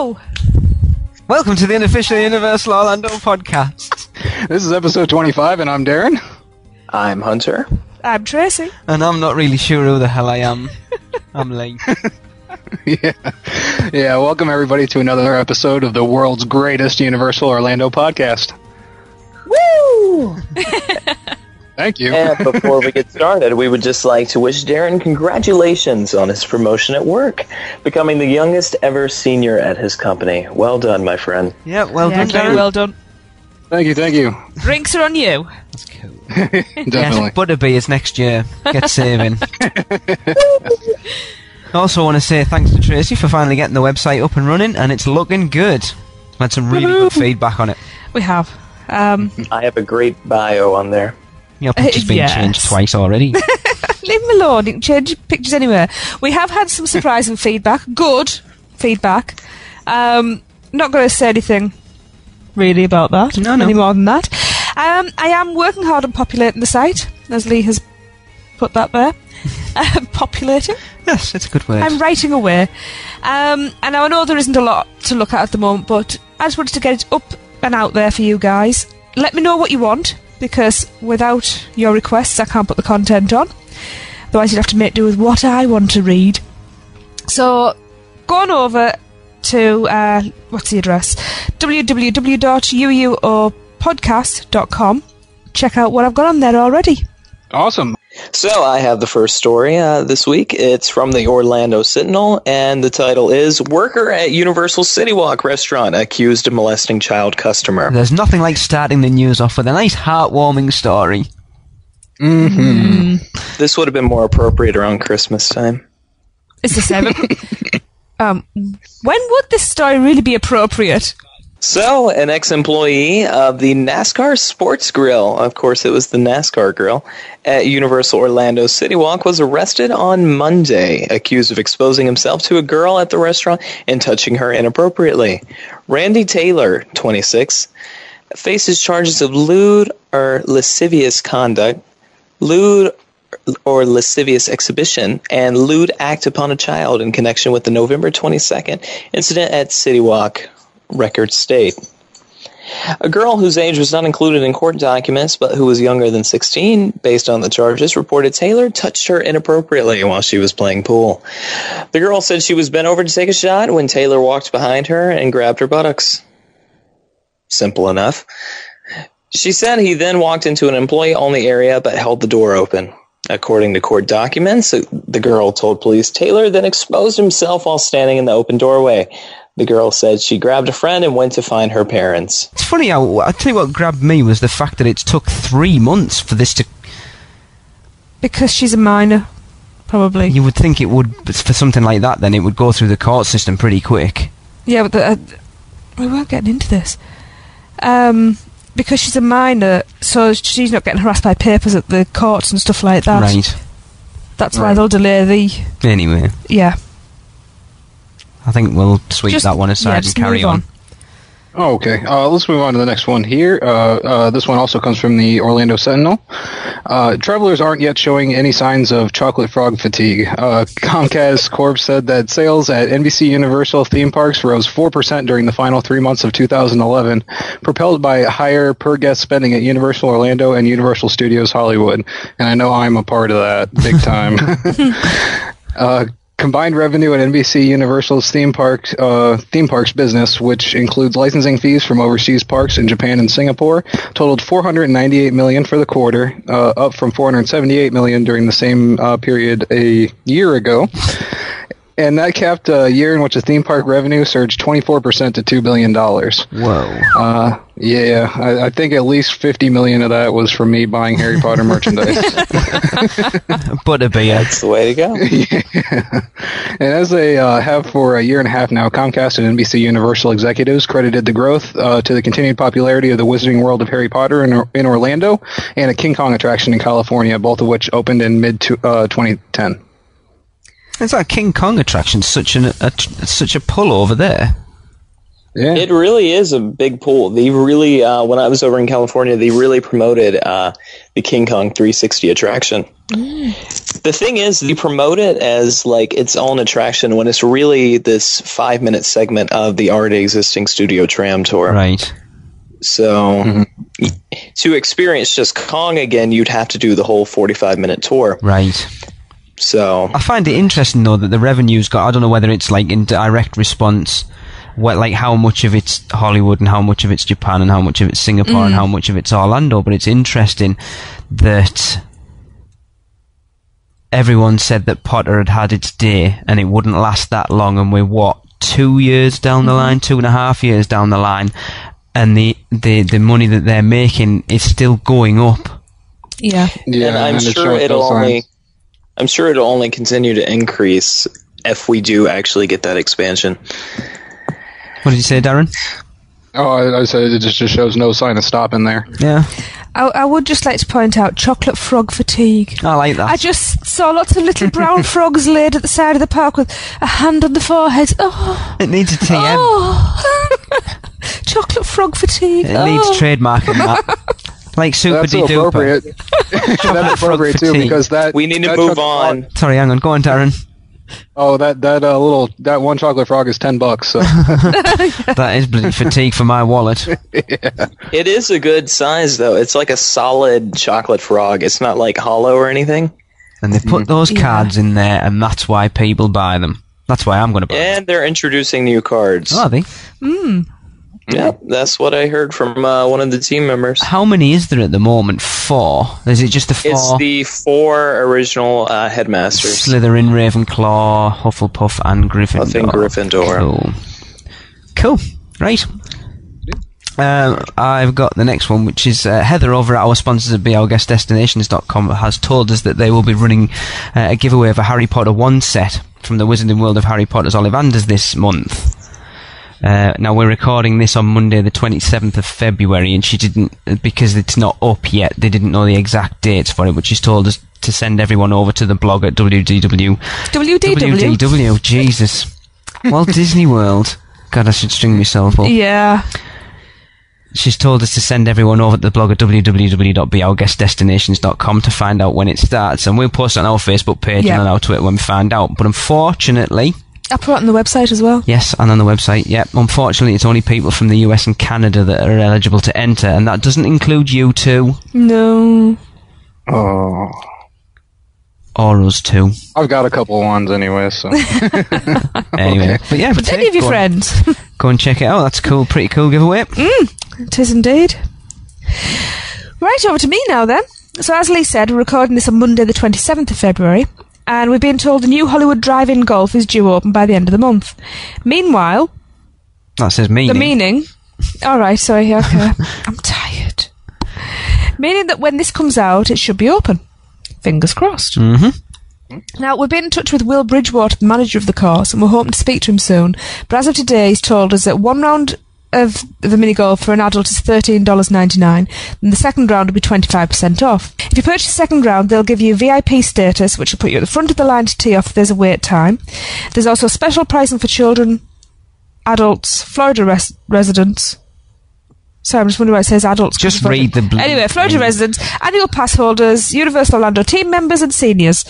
Hello! Welcome to the Unofficial Universal Orlando podcast. This is episode 25, and I'm Darren. I'm Hunter. I'm Tracy. And I'm not really sure who the hell I am. I'm late. Yeah, welcome everybody to another episode of the world's greatest Universal Orlando podcast. Woo! Thank you. And before we get started, we would just like to wish Darren congratulations on his promotion at work, becoming the youngest ever senior at his company. Well done, my friend. Yeah, well done, very Darren. well done. Thank you. Drinks are on you. That's cool. Definitely. Yes, Butterbeer is next year. Get saving. I also want to say thanks to Tracy for finally getting the website up and running, and it's looking good. I've had some really good feedback on it. We have. I have a great bio on there. Your picture's been Yes. changed twice already. Leave them alone. You can change pictures anywhere. We have had some surprising feedback. Good feedback. Not going to say anything really about that. No. Any more than that. I am working hard on populating the site, as Lee has put that there. Populating. Yes, it's a good word. I'm writing away. And I know there isn't a lot to look at the moment, but I just wanted to get it up and out there for you guys. Let me know what you want, because without your requests I can't put the content on. Otherwise you'd have to make do with what I want to read. So go on over to what's the address? www.uuopodcast.com. Check out what I've got on there already. Awesome. So I have the first story this week. It's from the Orlando Sentinel, and the title is Worker at Universal City Walk Restaurant Accused of Molesting Child Customer. There's nothing like starting the news off with a nice heartwarming story. This would have been more appropriate around Christmas time. It's the 7th. When would this story really be appropriate? So, an ex-employee of the NASCAR Sports Grill, of course it was the NASCAR Grill, at Universal Orlando City Walk was arrested on Monday, accused of exposing himself to a girl at the restaurant and touching her inappropriately. Randy Taylor, 26, faces charges of lewd or lascivious conduct, lewd or lascivious exhibition, and lewd act upon a child in connection with the November 22nd incident at City Walk Record State. A girl whose age was not included in court documents but who was younger than 16, based on the charges, reported Taylor touched her inappropriately while she was playing pool. The girl said she was bent over to take a shot when Taylor walked behind her and grabbed her buttocks. Simple enough. She said he then walked into an employee-only area but held the door open. According to court documents, the girl told police Taylor then exposed himself while standing in the open doorway. The girl said she grabbed a friend and went to find her parents. It's funny how, I'll tell you what grabbed me was the fact that it took 3 months for this to... Because she's a minor, probably. You would think it would, for something like that, then it would go through the court system pretty quick. Yeah, but we weren't getting into this. Because she's a minor, so she's not getting harassed by papers at the courts and stuff like that. Right. That's why they'll delay the... Anyway, Yeah. I think we'll sweep Just- that one aside and just carry move on. Oh, okay. Let's move on to the next one here. This one also comes from the Orlando Sentinel. Travelers aren't yet showing any signs of chocolate frog fatigue. Comcast Corp said that sales at NBC Universal theme parks rose 4% during the final 3 months of 2011, propelled by higher per-guest spending at Universal Orlando and Universal Studios Hollywood. And I know I'm a part of that, big time. Combined revenue at NBC Universal's theme parks business, which includes licensing fees from overseas parks in Japan and Singapore, totaled $498 million for the quarter, up from $478 million during the same period a year ago. And that capped a year in which the theme park revenue surged 24% to $2 billion. Whoa. Yeah, I think at least $50 million of that was from me buying Harry Potter merchandise. Butterbeer. That's the way to go. Yeah. And as they have for a year and a half now, Comcast and NBC Universal executives credited the growth to the continued popularity of the Wizarding World of Harry Potter in Orlando and a King Kong attraction in California, both of which opened in mid-2010. It's like King Kong attraction, such a pull over there. Yeah. It really is a big pool. They really, when I was over in California, they really promoted the King Kong 360 attraction. The thing is, you promote it as like its own attraction when it's really this 5-minute segment of the already existing Studio Tram tour. Right. So to experience just Kong again, you'd have to do the whole 45-minute tour. Right. So I find it interesting though that the revenue's got. I don't know whether it's like in direct response, like how much of it's Hollywood and how much of it's Japan and how much of it's Singapore and how much of it's Orlando. But it's interesting that everyone said that Potter had its day and it wouldn't last that long, and we're 2 years down the line, 2.5 years down the line, and the money that they're making is still going up. Yeah. And I'm sure it'll only continue to increase if we do actually get that expansion. What did you say, Darren? Oh, I said it just shows no sign of stopping there. Yeah. I would just like to point out chocolate frog fatigue. I like that. I just saw lots of little brown frogs laid at the side of the park with a hand on the forehead. Oh, It needs a TM. oh. Chocolate frog fatigue. It needs trademarking that. Like Super That's so D Duper. appropriate. That's appropriate too, fatigue. because that We need to that move chocolate on. Sorry, hang on. Go on, Darren. Oh, that one chocolate frog is $10. So That is bloody fatigue for my wallet. It is a good size, though. It's like a solid chocolate frog. It's not like hollow or anything. And they put those cards in there, and that's why people buy them. That's why I'm going to buy them. And they're introducing new cards. Are they? Yeah, that's what I heard from one of the team members. How many is there at the moment? 4? Is it just the 4? It's the 4 original headmasters. Slytherin, Ravenclaw, Hufflepuff, and Gryffindor. I think Gryffindor. Cool. Right. I've got the next one, which is Heather over at our sponsors at BeOurGuestDestinations.com has told us that they will be running a giveaway of a Harry Potter 1 set from the Wizarding World of Harry Potter's Ollivanders this month. Now we're recording this on Monday the 27th of February, and she didn't, because it's not up yet, they didn't know the exact dates for it, but she's told us to send everyone over to the blog at WDW, Jesus, Walt Disney World. God, I should string myself up. Yeah. She's told us to send everyone over to the blog at www.beourguestdestinations.com to find out when it starts, and we'll post it on our Facebook page and on our Twitter when we find out. But unfortunately, I put it on the website as well. yes, and on the website, unfortunately it's only people from the US and Canada that are eligible to enter, and that doesn't include you two. No. oh, Or us two. I've got a couple of ones anyway. So Anyway, but yeah, But any of your friends. Go and check it out. That's cool. Pretty cool giveaway. It is indeed. Right, over to me now then. So as Lee said, we're recording this on Monday the 27th of February, and we've been told the new Hollywood Drive-In Golf is due open by the end of the month. Meanwhile, That says meaning. the meaning... Alright, sorry, okay. I'm tired. Meaning that when this comes out, it should be open. Fingers crossed. Now, we've been in touch with Will Bridgewater, the manager of the course, and we're hoping to speak to him soon. But as of today, he's told us that one round of the mini golf for an adult is $13.99, and the second round will be 25% off. If you purchase the second round, they'll give you VIP status, which will put you at the front of the line to tee off if there's a wait time. There's also special pricing for children, adults, Florida residents. Sorry, I'm just wondering why it says adults. Just read the blue. Anyway, Florida residents, annual pass holders, Universal Orlando team members and seniors.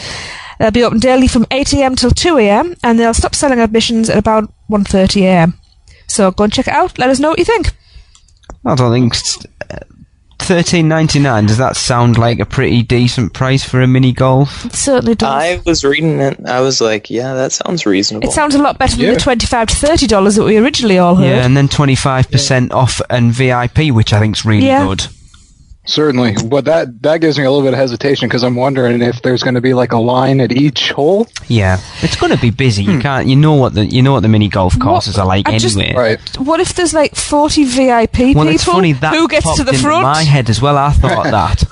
They'll be open daily from 8 a.m. till 2 a.m. and they'll stop selling admissions at about 1:30 a.m. So go and check it out. Let us know what you think. I don't think $13.99. Does that sound like a pretty decent price for a mini golf? It certainly does. I was reading it. I was like, yeah, that sounds reasonable. It sounds a lot better than the $25 to $30 that we originally all heard. Yeah, and then 25% off and VIP, which I think's really good. certainly, but that gives me a little bit of hesitation because I'm wondering if there's going to be like a line at each hole. Yeah, it's going to be busy. You can't. You know what the mini golf courses are like anyway. Right. What if there's like 40 VIP people? Well, it's funny that who gets to the popped front? into my head as well. I thought that.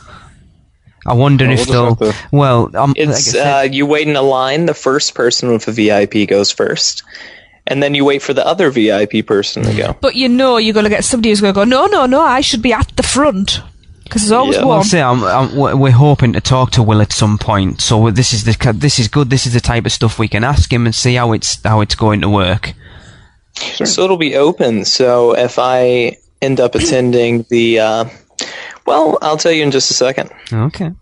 I wonder if they'll. Well, it's like I said, you wait in a line. The first person with a VIP goes first, and then you wait for the other VIP person to go. But you know you're going to get somebody who's going to go, no, I should be at the front. Because there's always one. I'll say we're hoping to talk to Will at some point. So this is good. This is the type of stuff we can ask him and see how it's going to work. Sure. So it'll be open. So if I end up attending the, well, I'll tell you in just a second. Okay.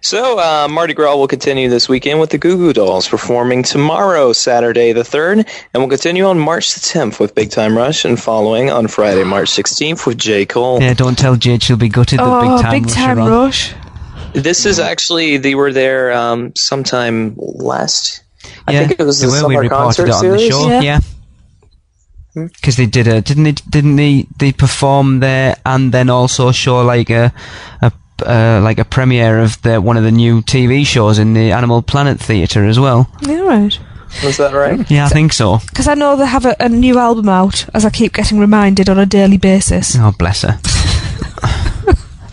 So, Mardi Gras will continue this weekend with the Goo Goo Dolls performing tomorrow, Saturday the 3rd, and will continue on March the 10th with Big Time Rush, and following on Friday, March 16th with J. Cole. Yeah, don't tell Jade she'll be gutted that Big Time Rush. This is actually, they were there sometime last... I think it was the way we summer reported concert it on series. the show, yeah. Because they did didn't they perform there and then also show like a premiere of one of the new TV shows in the Animal Planet Theatre as well. Yeah, right. Was that right? Yeah, I think so. Because I know they have a new album out, as I keep getting reminded on a daily basis. Oh, bless her.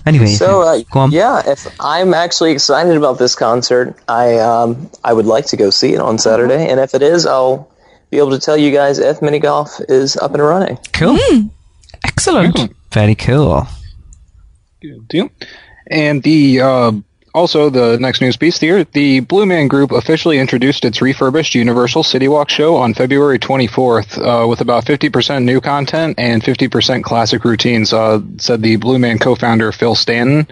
Anyway, so go on. Yeah, if I'm actually excited about this concert, I would like to go see it on Saturday, and if it is, I'll be able to tell you guys if mini golf is up and running. Cool. Excellent. Very cool. Good deal. And also the next news piece here, the Blue Man Group officially introduced its refurbished Universal City Walk show on February 24th with about 50% new content and 50% classic routines, said the Blue Man co-founder Phil Stanton.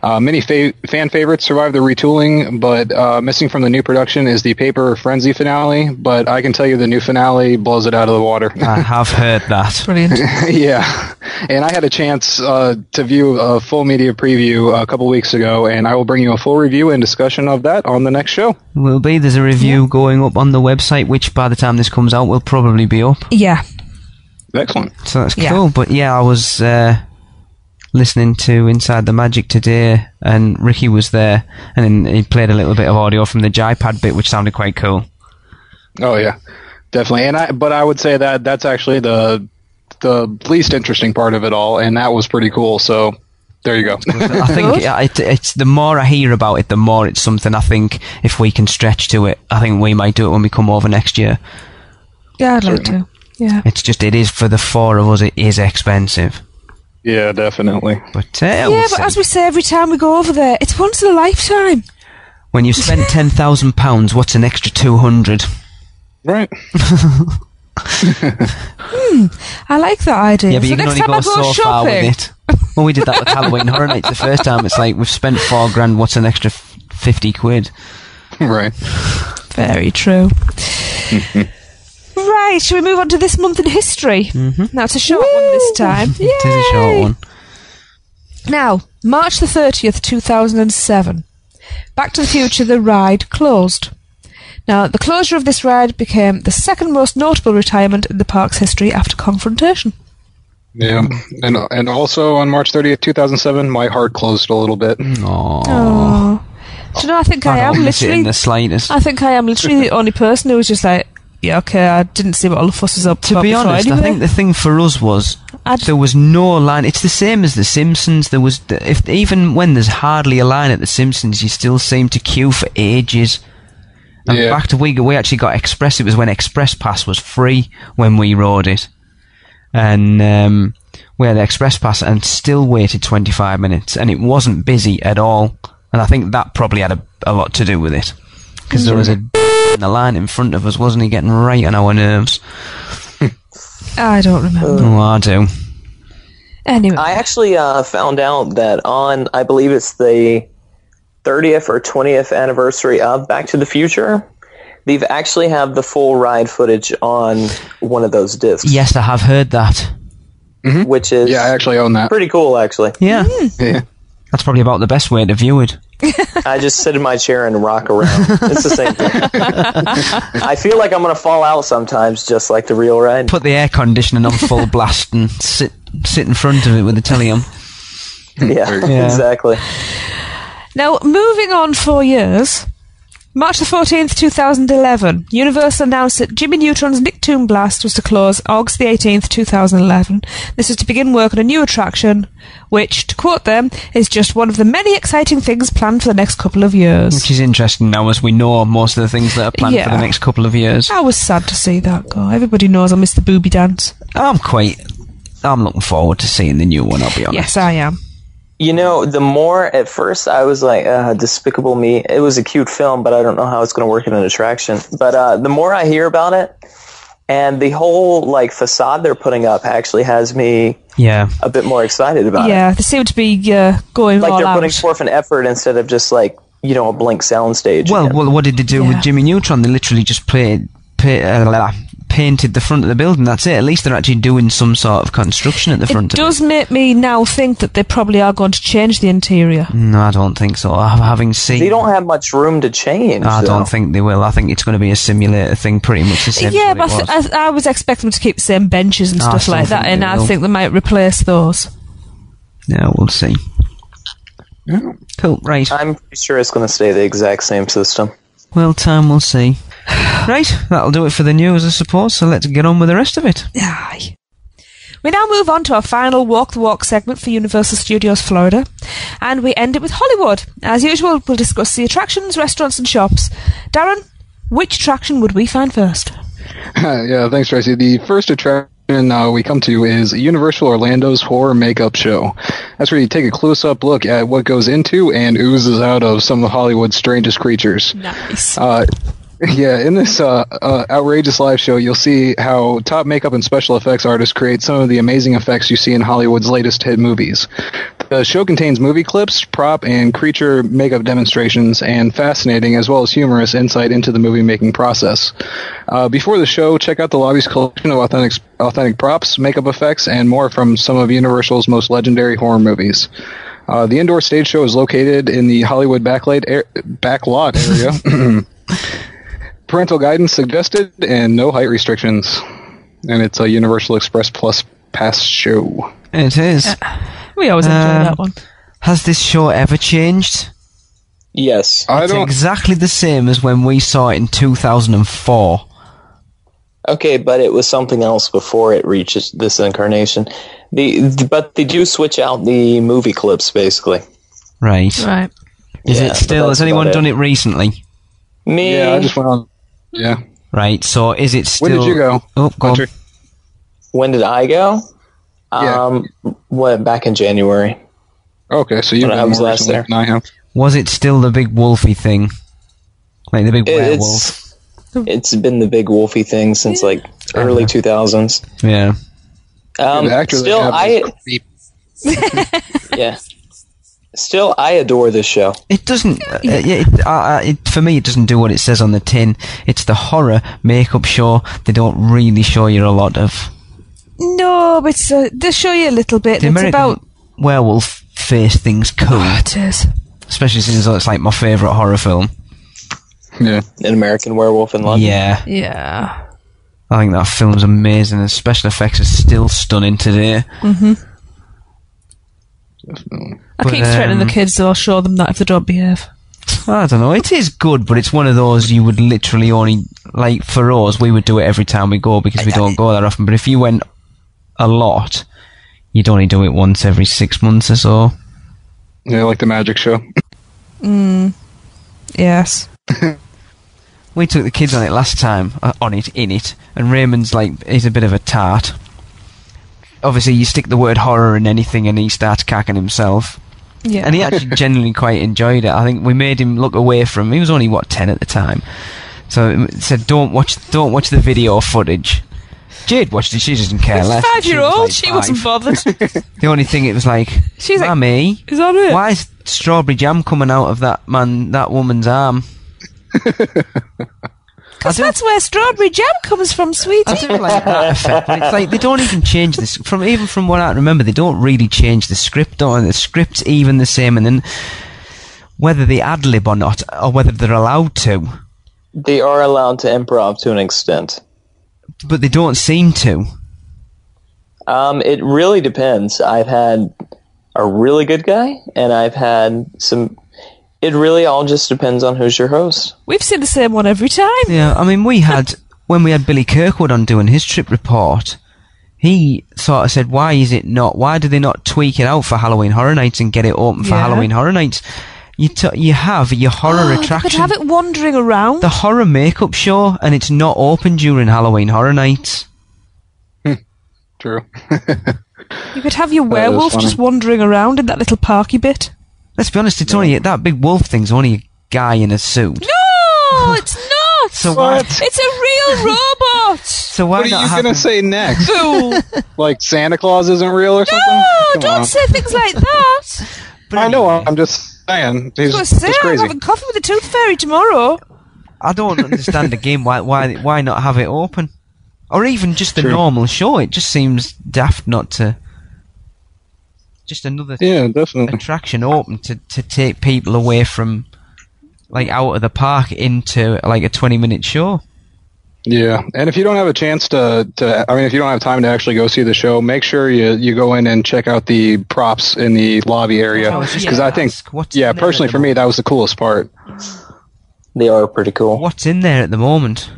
Many fan favorites survived the retooling, but missing from the new production is the Paper Frenzy finale, but I can tell you the new finale blows it out of the water. I have heard that. Brilliant. Yeah. And I had a chance to view a full media preview a couple weeks ago, and I will bring you a full review and discussion of that on the next show. There's a review going up on the website, which by the time this comes out will probably be up. Yeah. Excellent. So that's cool. But yeah, I was listening to Inside the Magic today, and Ricky was there, and he played a little bit of audio from the J-Pad bit, which sounded quite cool. Oh yeah, definitely. But I would say that that's actually the least interesting part of it all, and that was pretty cool. So there you go. I think it's the more I hear about it, the more it's something I think if we can stretch to it, I think we might do it when we come over next year. Yeah, I'd like to. Yeah. It's just, it is for the four of us, it is expensive. Yeah, definitely. But but as we say every time we go over there, it's once in a lifetime. When you spend £10,000, what's an extra 200? Right. I like that idea. Yeah, but you can only go so far with it. Well, we did that with Halloween Horror Nights the first time. It's like, we've spent £4,000, what's an extra 50 quid? Right. Very true. Right, shall we move on to this month in history? Now, it's a short one this time. Yay! It is a short one. Now, March the 30th, 2007. Back to the Future, the ride closed. Now, the closure of this ride became the second most notable retirement in the park's history after Confrontation. Yeah, and also on March 30th, 2007, my heart closed a little bit. Aww. Do you know, I think I am literally... in the slightest. I think I am literally the only person who was just like, yeah, okay, I didn't see what all the fuss was up to be honest, anyway. I think the thing for us was there was no line. It's the same as The Simpsons. There was, even when there's hardly a line at The Simpsons, you still seem to queue for ages. And back to we actually got Express. It was when Express Pass was free when we rode it, and we had the Express Pass and still waited 25 minutes, and it wasn't busy at all. And I think that probably had a lot to do with it, because there was in the line in front of us, wasn't he, getting right on our nerves? I don't remember. Oh, I do. Anyway, I actually found out that on, I believe it's the 30th or 20th anniversary of Back to the Future, they've actually have the full ride footage on one of those discs. Yes, I have heard that. Which is I actually own that. Pretty cool, actually. Yeah. Yeah. That's probably about the best way to view it. I just sit in my chair and rock around. It's the same thing. I feel like I'm going to fall out sometimes, just like the real ride. Put the air conditioning on full blast and sit in front of it with the telly on. Yeah, exactly. Now, moving on 4 years, March the 14th, 2011, Universal announced that Jimmy Neutron's Nicktoon Blast was to close August the 18th, 2011. This is to begin work on a new attraction, which, to quote them, is just one of the many exciting things planned for the next couple of years. Which is interesting now, as we know most of the things that are planned for the next couple of years. I was sad to see that go. Everybody knows I miss the booby dance. I'm looking forward to seeing the new one, I'll be honest. Yes, I am. You know, the more, at first I was like, Despicable Me. It was a cute film, but I don't know how it's going to work in an attraction. But the more I hear about it, And the whole like facade they're putting up actually has me a bit more excited about it. Yeah, they seem to be going like all they're out. putting forth an effort instead of just like, you know, a blank soundstage. Well, what did they do with Jimmy Neutron? They literally just painted the front of the building. That's it. At least they're actually doing some sort of construction at the front of it. It does make me now think that they probably are going to change the interior. No, I don't think so. Having seen... They don't have much room to change. I don't think they will. I think it's going to be a simulator thing, pretty much the same. Yeah, but I was expecting them to keep the same benches and stuff like that, and I think they might replace those. Yeah, we'll see. Yeah. Cool, right. I'm pretty sure it's going to stay the exact same system. Well, time will see. Right, that'll do it for the news, I suppose, so let's get on with the rest of it. Aye. We now move on to our final Walk the Walk segment for Universal Studios Florida, and we end it with Hollywood. As usual, we'll discuss the attractions, restaurants and shops. Darren, which attraction would we find first? Yeah, thanks, Tracy. The first attraction we come to is Universal Orlando's Horror Makeup Show. That's where you take a close-up look at what goes into and oozes out of some of Hollywood's strangest creatures. Nice. Yeah, in this outrageous live show, you'll see how top makeup and special effects artists create some of the amazing effects you see in Hollywood's latest hit movies. The show contains movie clips, prop, and creature makeup demonstrations, and fascinating as well as humorous insight into the movie-making process. Before the show, check out the lobby's collection of authentic props, makeup effects, and more from some of Universal's most legendary horror movies. The indoor stage show is located in the Hollywood backlot area. Parental guidance suggested, and no height restrictions. And it's a Universal Express Plus pass show. It is. We always enjoy that one. Has this show ever changed? Yes. It's exactly the same as when we saw it in 2004. Okay, but it was something else before it reaches this incarnation. But they do switch out the movie clips, basically. Right. Right. Is it still... Has anyone done it recently? Me. Yeah, I just went on... Yeah. Right, so is it still... When did you go? Oh, go on. When did I go? Yeah. Back in January. Okay, so you've been more recently than I have. Was it still the big wolfy thing? Like the big werewolf? It's been the big wolfy thing since like early 2000s. Yeah. Yeah. Still, I adore this show. It doesn't. For me, it doesn't do what it says on the tin. It's the horror makeup show. They don't really show you a lot of. No, but they show you a little bit. The American about werewolf face thing's cool. Oh, it is. Especially since it's like my favourite horror film. Yeah. An American Werewolf in London. Yeah. Yeah. I think that film's amazing. The special effects are still stunning today. Mm-hmm. Definitely. I keep threatening the kids, so I'll show them that if they don't behave. I don't know. It is good, but it's one of those you would literally only... Like, for us, we would do it every time we go because we don't go that often. But if you went a lot, you'd only do it once every 6 months or so. Yeah, like the magic show. Yes. We took the kids on it last time, in it, and Raymond's like, he's a bit of a tart. Obviously, you stick the word horror in anything and he starts cacking himself. Yeah. And he actually genuinely quite enjoyed it. I think we made him look away from... He was only, 10 at the time. So it said, don't watch the video footage. Jade watched it, she doesn't care less. 5-year-old, she wasn't bothered. The only thing, it was like, she's Mammy, like, is that it? Why is strawberry jam coming out of that woman's arm? Because that's where strawberry jam comes from, sweetie. I do like that effect. It's like they don't even change this. From what I remember, they don't really change the script. The script's even the same, and then whether they ad lib or not, or whether they're allowed to. They are allowed to improv to an extent, but they don't seem to. It really depends. I've had a really good guy, and I've had some. It really all just depends on who's your host. We've seen the same one every time. Yeah, I mean, when we had Billy Kirkwood on doing his trip report, he sort of said, why do they not tweak it out for Halloween Horror Nights and get it open for Halloween Horror Nights? You have your horror attraction. You could have it wandering around. The horror makeup show, and it's not open during Halloween Horror Nights. True. You could have your werewolf just wandering around in that little parky bit. Let's be honest, it's only that big wolf thing's only a guy in a suit. No, it's not. So what? It's a real robot. So why What are not you have going to them- say next? Ooh. Like Santa Claus isn't real or something? No, Come don't on. say things like that. But I know, anyway, I'm just saying. He's I was gonna say, just I'm crazy. having coffee with the Tooth Fairy tomorrow. I don't understand again why not have it open, or even just the True. normal show. It just seems daft not to. Just another Yeah, definitely. attraction open to take people away from, like, out of the park into like a 20-minute show. Yeah, and if you don't have a chance if you don't have time to actually go see the show, make sure you go in and check out the props in the lobby area. I was just Because gonna I think, ask, what's in there personally at the for me, that was the coolest part. They are pretty cool. What's in there at the moment?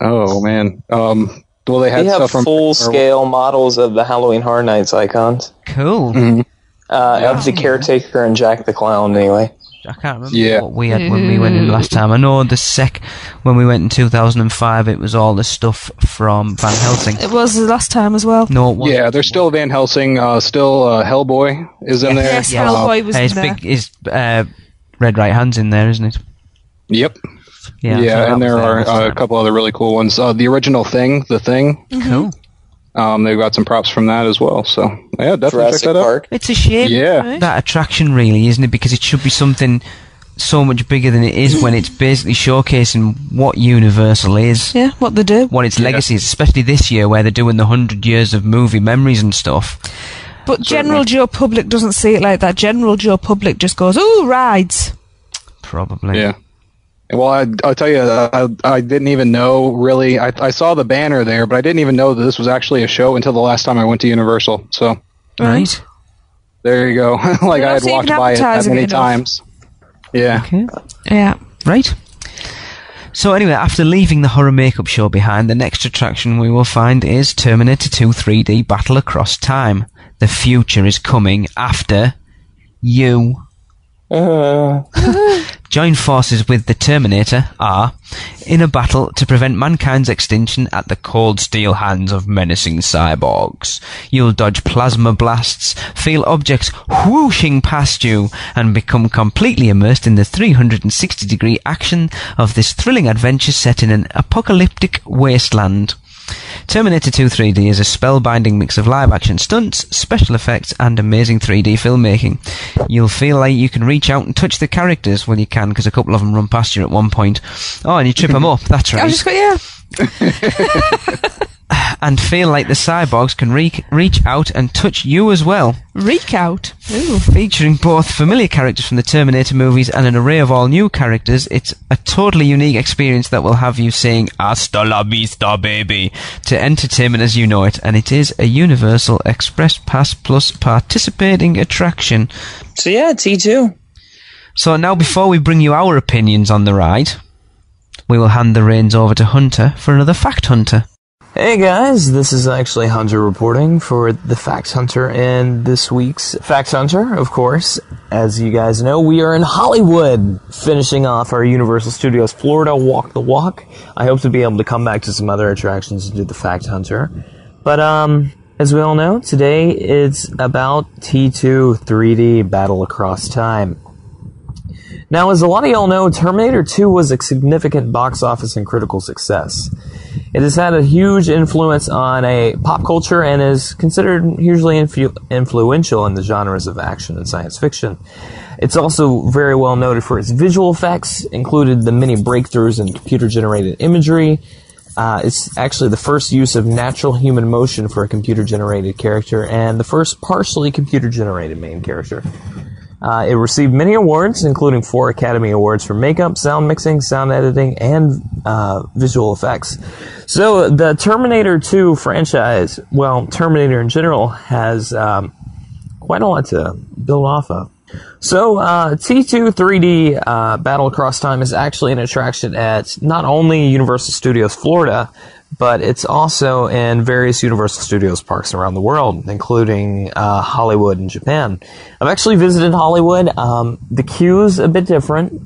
Oh, man. Well, they had They have stuff from... full-scale models of the Halloween Horror Nights icons. Cool. Mhm. Of the Caretaker and Jack the Clown, anyway. I can't remember Yeah. what we had when we went in last time. I know when we went in 2005, it was all the stuff from Van Helsing. It was the last time as well. No, it wasn't. Yeah, there's still Van Helsing, still Hellboy is in there. Yes, Hellboy was His in there. his Red Right Hand's in there, isn't it? Yep. Yeah, so Yeah, that and was there there last are a time. couple other really cool ones. The original Thing, The Thing, Cool. they've got some props from that as well. So, yeah, definitely Jurassic check that out. Park. It's a shame, Yeah. that attraction, really, isn't it? Because it should be something so much bigger than it is when it's basically showcasing what Universal is, Yeah, what they do. what its legacy is, especially this year where they're doing the 100 years of movie memories and stuff. But General Joe Public doesn't see it like that. General Joe Public just goes, ooh, rides. Probably. Yeah. Well, I'll tell you, I didn't even know, really. I saw the banner there, but I didn't even know that this was actually a show until the last time I went to Universal. So, Right. there you go. Like, They're I had not walked even by it that advertising many it enough. times. Yeah. Okay. Yeah. Right. So anyway, after leaving the horror makeup show behind, the next attraction we will find is Terminator 2 3D Battle Across Time. The future is coming after you. Join forces with the Terminator, R, in a battle to prevent mankind's extinction at the cold steel hands of menacing cyborgs. You'll dodge plasma blasts, feel objects whooshing past you, and become completely immersed in the 360-degree action of this thrilling adventure set in an apocalyptic wasteland. Terminator 2 3D is a spellbinding mix of live-action stunts, special effects, and amazing 3D filmmaking. You'll feel like you can reach out and touch the characters. Well, you can, because a couple of them run past you at one point. Oh, and you trip them up. That's I right. just got, yeah. And feel like the cyborgs can reach out and touch you as well. Reek out. Ooh. Featuring both familiar characters from the Terminator movies and an array of all new characters, it's a totally unique experience that will have you saying "Hasta la vista, baby" to entertainment as you know it, and it is a Universal Express Pass Plus participating attraction. So yeah, T2. So now, before we bring you our opinions on the ride, we will hand the reins over to Hunter for another Fact Hunter. Hey guys, this is actually Hunter reporting for the Facts Hunter, and this week's Facts Hunter, of course, as you guys know, we are in Hollywood, finishing off our Universal Studios Florida Walk the Walk. I hope to be able to come back to some other attractions and do the Fact Hunter. But, as we all know, today it's about T2 3D Battle Across Time. Now, as a lot of y'all know, Terminator 2 was a significant box office and critical success. It has had a huge influence on a pop culture and is considered hugely influential in the genres of action and science fiction. It's also very well noted for its visual effects, included the many breakthroughs in computer-generated imagery. It's actually the first use of natural human motion for a computer-generated character and the first partially computer-generated main character. It received many awards, including 4 Academy Awards for makeup, sound mixing, sound editing, and visual effects. So the Terminator 2 franchise, well, Terminator in general, has quite a lot to build off of. So T2 3D Battle Across Time is actually an attraction at not only Universal Studios Florida, but it's also in various Universal Studios parks around the world, including Hollywood and Japan. I've actually visited Hollywood. The queue's a bit different,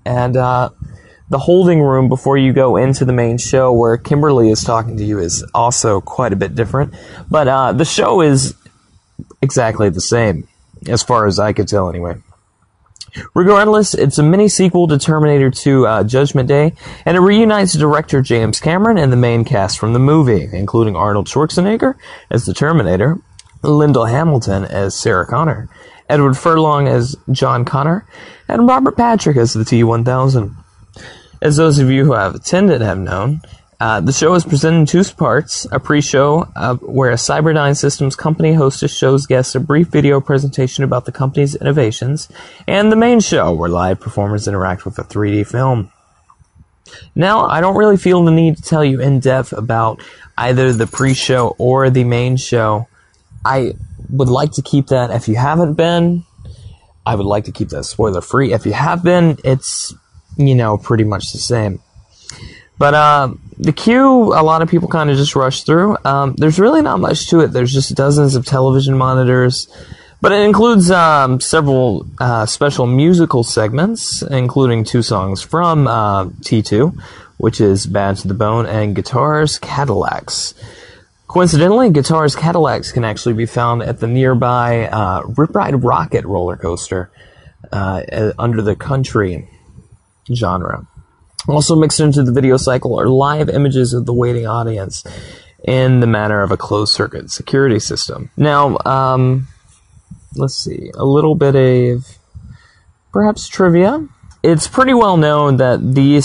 and the holding room before you go into the main show where Kimberly is talking to you is also quite a bit different. But the show is exactly the same, as far as I could tell anyway. Regardless, it's a mini-sequel to Terminator 2 Judgment Day, and it reunites director James Cameron and the main cast from the movie, including Arnold Schwarzenegger as the Terminator, Lyndall Hamilton as Sarah Connor, Edward Furlong as John Connor, and Robert Patrick as the T-1000. As those of you who have attended have known, the show is presented in 2 parts: a pre-show where a Cyberdyne Systems company hostess shows guests a brief video presentation about the company's innovations, and the main show where live performers interact with a 3D film. Now, I don't really feel the need to tell you in depth about either the pre-show or the main show. I would like to keep that, if you haven't been, I would like to keep that spoiler-free. If you have been, it's, pretty much the same. But the queue, a lot of people kind of just rush through. There's really not much to it. There's just dozens of television monitors. But it includes several special musical segments, including 2 songs from T2, which is Bad to the Bone, and Guitars Cadillacs. Coincidentally, Guitars Cadillacs can actually be found at the nearby Rip Ride Rocket roller coaster under the country genre. Also mixed into the video cycle are live images of the waiting audience in the manner of a closed-circuit security system. Now, let's see, a little bit of perhaps trivia. It's pretty well known that the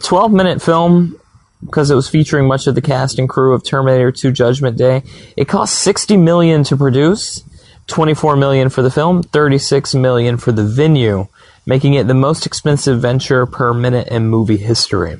12-minute film, because it was featuring much of the cast and crew of Terminator 2 Judgment Day, it cost $60 million to produce, $24 million for the film, $36 million for the venue, making it the most expensive venture per minute in movie history.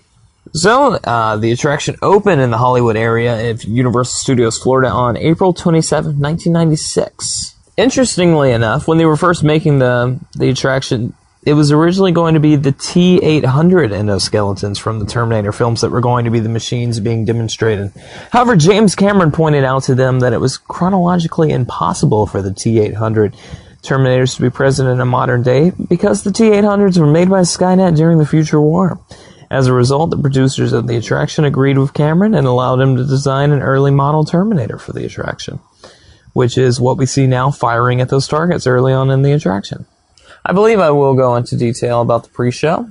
So, the attraction opened in the Hollywood area of Universal Studios Florida on April 27, 1996. Interestingly enough, when they were first making the attraction, it was originally going to be the T-800 endoskeletons from the Terminator films that were going to be the machines being demonstrated. However, James Cameron pointed out to them that it was chronologically impossible for the T-800 Terminators to be present in a modern day because the T-800s were made by Skynet during the future war. As a result, the producers of the attraction agreed with Cameron and allowed him to design an early model Terminator for the attraction, which is what we see now firing at those targets early on in the attraction. I believe I will go into detail about the pre-show.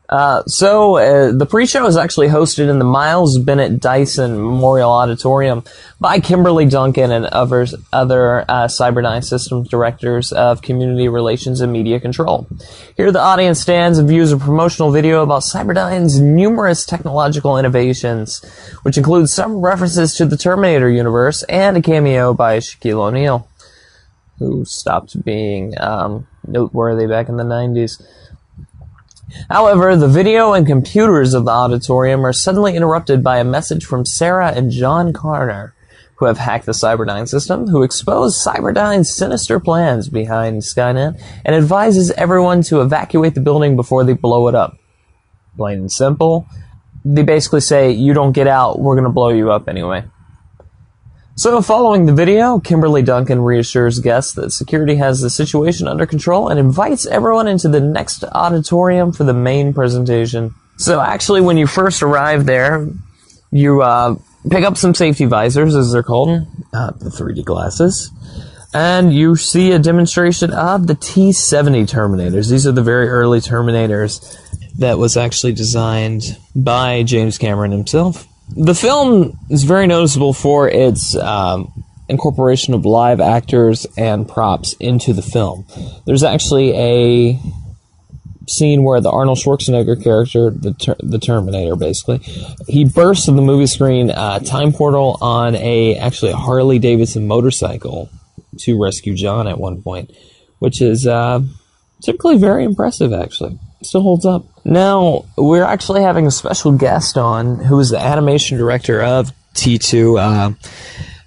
The pre-show is actually hosted in the Miles Bennett Dyson Memorial Auditorium by Kimberly Duncan and other Cyberdyne Systems directors of community relations and media control. Here the audience stands and views a promotional video about Cyberdyne's numerous technological innovations, which includes some references to the Terminator universe and a cameo by Shaquille O'Neal, who stopped being noteworthy back in the 90s. However, the video and computers of the auditorium are suddenly interrupted by a message from Sarah and John Connor, who have hacked the Cyberdyne system, who expose Cyberdyne's sinister plans behind Skynet, and advises everyone to evacuate the building before they blow it up. Plain and simple. They basically say, you don't get out, we're going to blow you up anyway. So, following the video, Kimberly Duncan reassures guests that security has the situation under control and invites everyone into the next auditorium for the main presentation. So, actually, when you first arrive there, you pick up some safety visors, as they're called, the 3D glasses, and you see a demonstration of the T-70 Terminators. These are the very early Terminators that was actually designed by James Cameron himself. The film is very noticeable for its incorporation of live actors and props into the film. There's actually a scene where the Arnold Schwarzenegger character, the Terminator basically, he bursts in the movie screen time portal on a Harley Davidson motorcycle to rescue John at one point, which is typically very impressive actually. Still holds up. Now, we're actually having a special guest on who is the animation director of T2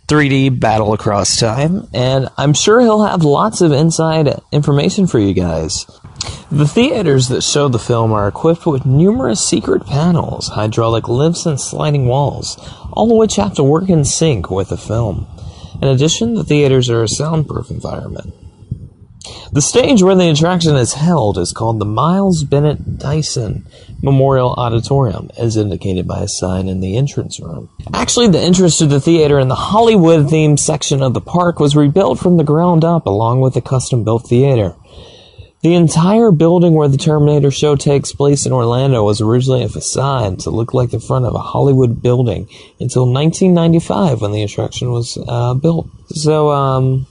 3D Battle Across Time, and I'm sure he'll have lots of inside information for you guys. The theaters that show the film are equipped with numerous secret panels, hydraulic lifts, and sliding walls, all of which have to work in sync with the film. In addition, the theaters are a soundproof environment. The stage where the attraction is held is called the Miles Bennett Dyson Memorial Auditorium, as indicated by a sign in the entrance room. Actually, the entrance to the theater in the Hollywood-themed section of the park was rebuilt from the ground up along with the custom-built theater. The entire building where the Terminator show takes place in Orlando was originally a facade to look like the front of a Hollywood building until 1995 when the attraction was built. So,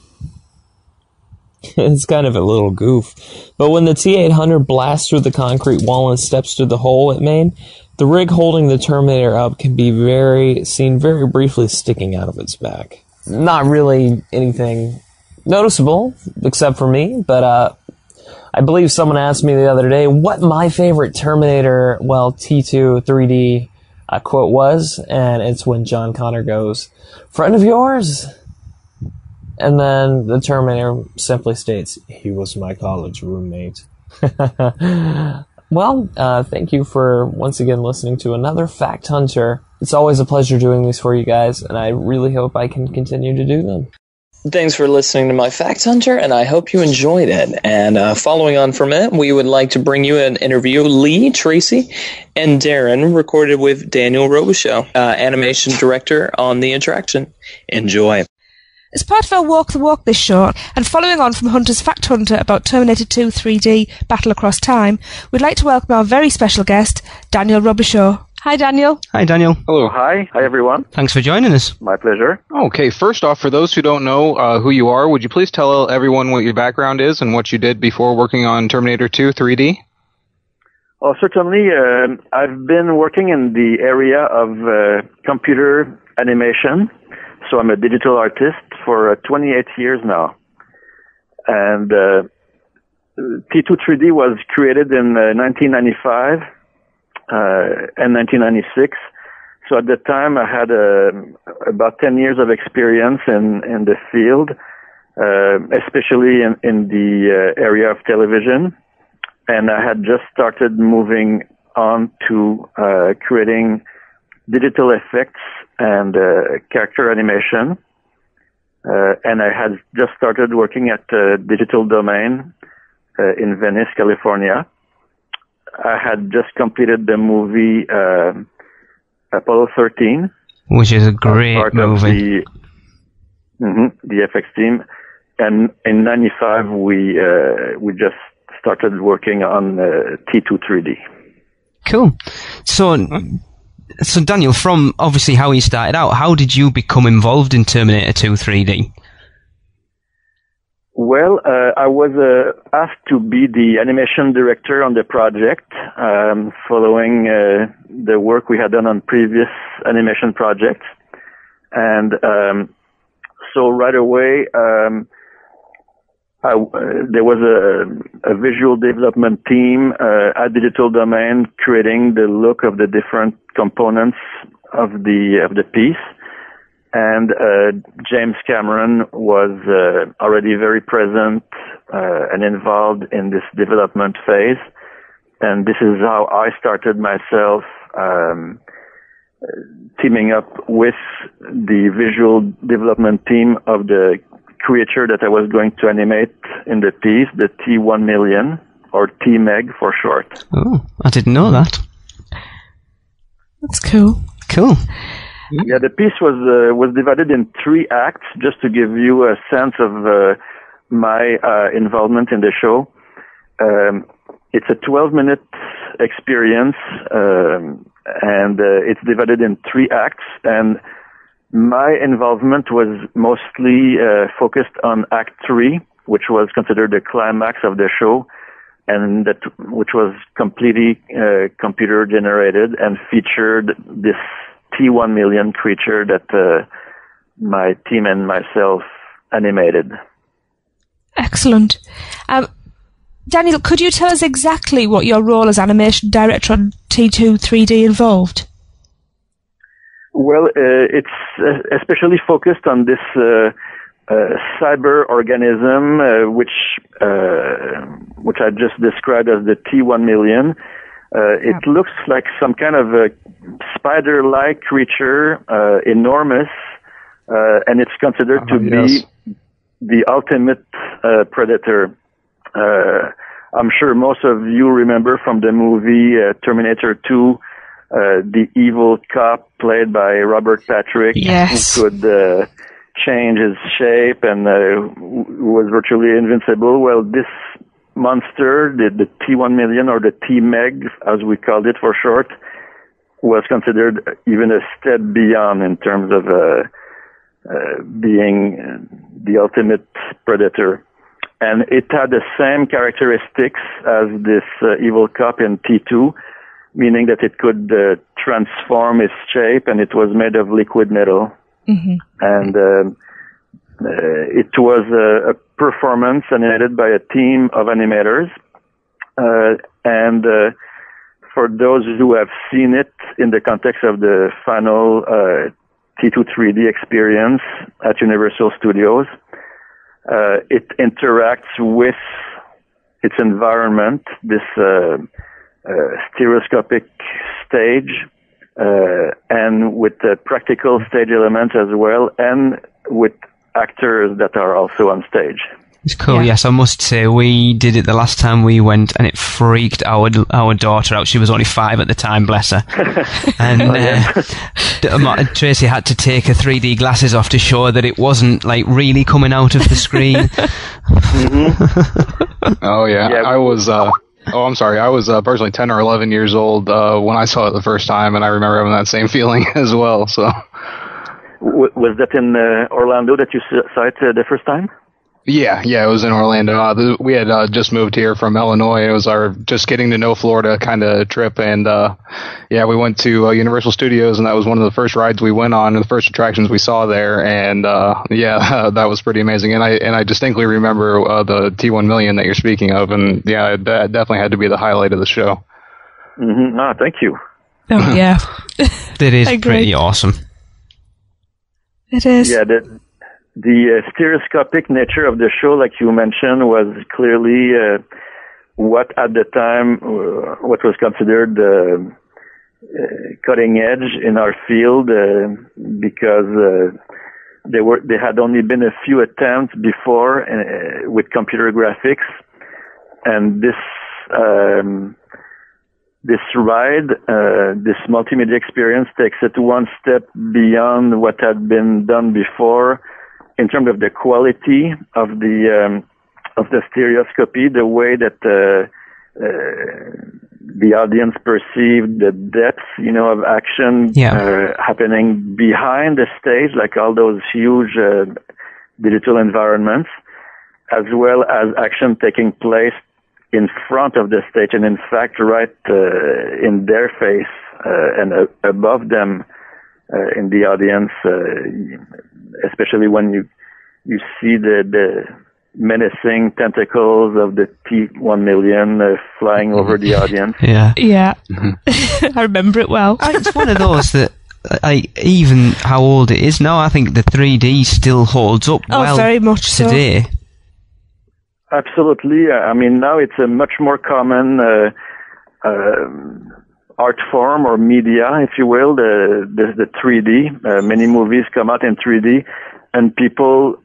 it's kind of a little goof. But when the T-800 blasts through the concrete wall and steps through the hole it made, the rig holding the Terminator up can be seen very briefly sticking out of its back. Not really anything noticeable, except for me, but I believe someone asked me the other day what my favorite Terminator, T2 3D quote was, and it's when John Connor goes, "Friend of yours?" And then the Terminator simply states, "He was my college roommate." Well, thank you for once again listening to another Fact Hunter. It's always a pleasure doing these for you guys, and I really hope I can continue to do them. Thanks for listening to my Fact Hunter, and I hope you enjoyed it. And following on from it, we would like to bring you an interview Lee, Tracy, and Darren recorded with Daniel Robichaux, animation director on the attraction. Enjoy. As part of our Walk the Walk this short, and following on from Hunter's Fact Hunter about Terminator 2 3D Battle Across Time, we'd like to welcome our very special guest, Daniel Robichaux. Hi, Daniel. Hi, Daniel. Hello. Hi everyone. Thanks for joining us. My pleasure. Okay, first off, for those who don't know who you are, would you please tell everyone what your background is and what you did before working on Terminator 2 3D? Oh, certainly. I've been working in the area of computer animation, so I'm a digital artist for 28 years now. And T2 3D was created in 1995 and 1996. So at the time, I had about 10 years of experience in the field, especially in the area of television. And I had just started moving on to creating digital effects and character animation. And I had just started working at Digital Domain in Venice, California. I had just completed the movie Apollo 13, which is a great movie. The FX team, and in '95 we just started working on T2 3D. Cool. So Daniel, from obviously how you started out, how did you become involved in Terminator 2 3D? Well, I was asked to be the animation director on the project, following the work we had done on previous animation projects. And so right away, there was a visual development team at Digital Domain creating the look of the different components of the piece. And James Cameron was already very present and involved in this development phase. And this is how I started myself teaming up with the visual development team of the creature that I was going to animate in the piece, the T-1 or T-Meg for short. Oh, I didn't know that. That's cool. Cool. Yeah, the piece was divided in 3 acts, just to give you a sense of my involvement in the show. It's a 12-minute experience, and it's divided in 3 acts. And my involvement was mostly focused on Act 3, which was considered the climax of the show, and which was completely computer generated and featured this T-1 creature that my team and myself animated. Excellent. Daniel, could you tell us exactly what your role as animation director on T2 3D involved? Well, it's especially focused on this cyber organism, which I just described as the T-1. It looks like some kind of a spider-like creature, enormous, and it's considered to be the ultimate predator. I'm sure most of you remember from the movie Terminator 2, the evil cop played by Robert Patrick, yes, who could change his shape and who was virtually invincible. Well, this monster, the T1 million or the T-Meg, as we called it for short, was considered even a step beyond in terms of being the ultimate predator. And it had the same characteristics as this evil cop in T2, meaning that it could transform its shape, and it was made of liquid metal. Mm-hmm. And it was a performance animated by a team of animators. And for those who have seen it in the context of the final T2 3D experience at Universal Studios, it interacts with its environment, this stereoscopic stage, and with the practical stage elements as well, and with actors that are also on stage. It's cool, yes. I must say, we did it the last time we went, and it freaked our daughter out. She was only 5 at the time, bless her. And Tracy had to take her 3D glasses off to show that it wasn't like really coming out of the screen. Mm-hmm. Oh yeah, I was. I'm sorry. I was personally 10 or 11 years old when I saw it the first time, and I remember having that same feeling as well. So, was that in Orlando that you saw it the first time? Yeah, it was in Orlando. We had just moved here from Illinois. It was our just getting to know Florida kind of trip, and we went to Universal Studios, and that was one of the first rides we went on, and the first attractions we saw there, and that was pretty amazing. And I distinctly remember the T1 million that you're speaking of, and yeah, that definitely had to be the highlight of the show. Mm-hmm. Ah, thank you. Oh yeah, it is pretty awesome. It is. Yeah. The stereoscopic nature of the show, like you mentioned, was clearly what at the time what was considered cutting edge in our field, because there had only been a few attempts before with computer graphics, and this ride, this multimedia experience, takes it one step beyond what had been done before. In terms of the quality of the stereoscopy, the way that the audience perceived the depth, of action happening behind the stage, like all those huge digital environments, as well as action taking place in front of the stage, and in fact, right in their face and above them in the audience. Especially when you see the menacing tentacles of the T1 million flying over the audience. Yeah. I remember it well. It's one of those that, even how old it is now, I think the 3D still holds up well very much today. So. Absolutely. I mean, now it's a much more common art form or media, if you will, the 3D. Many movies come out in 3D, and people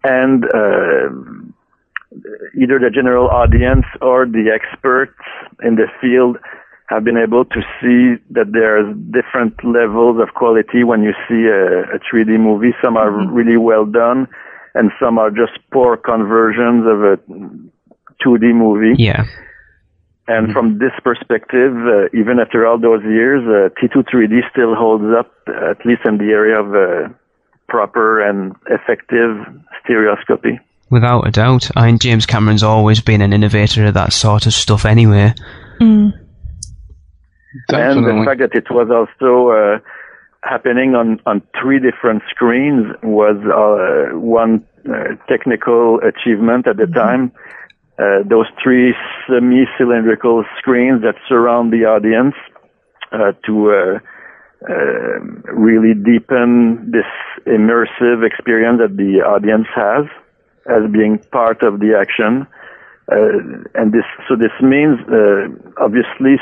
and either the general audience or the experts in the field have been able to see that there's different levels of quality when you see a 3D movie. Some are really well done, and some are just poor conversions of a 2D movie. Yeah. And from this perspective, even after all those years, T2 3D still holds up, at least in the area of proper and effective stereoscopy. Without a doubt. I mean, James Cameron's always been an innovator of that sort of stuff anyway. And the fact that it was also happening on 3 different screens was one technical achievement at the time. Those 3 semi-cylindrical screens that surround the audience to really deepen this immersive experience that the audience has as being part of the action. And this means, obviously,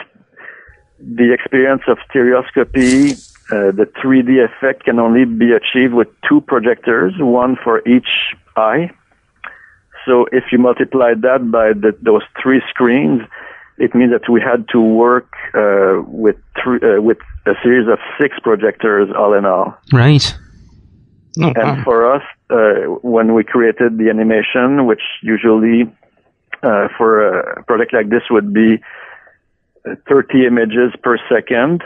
the experience of stereoscopy, the 3D effect can only be achieved with 2 projectors, one for each eye. So if you multiply that by those 3 screens, it means that we had to work with a series of 6 projectors all in all. Right. And for us, when we created the animation, which usually for a project like this would be 30 images per second.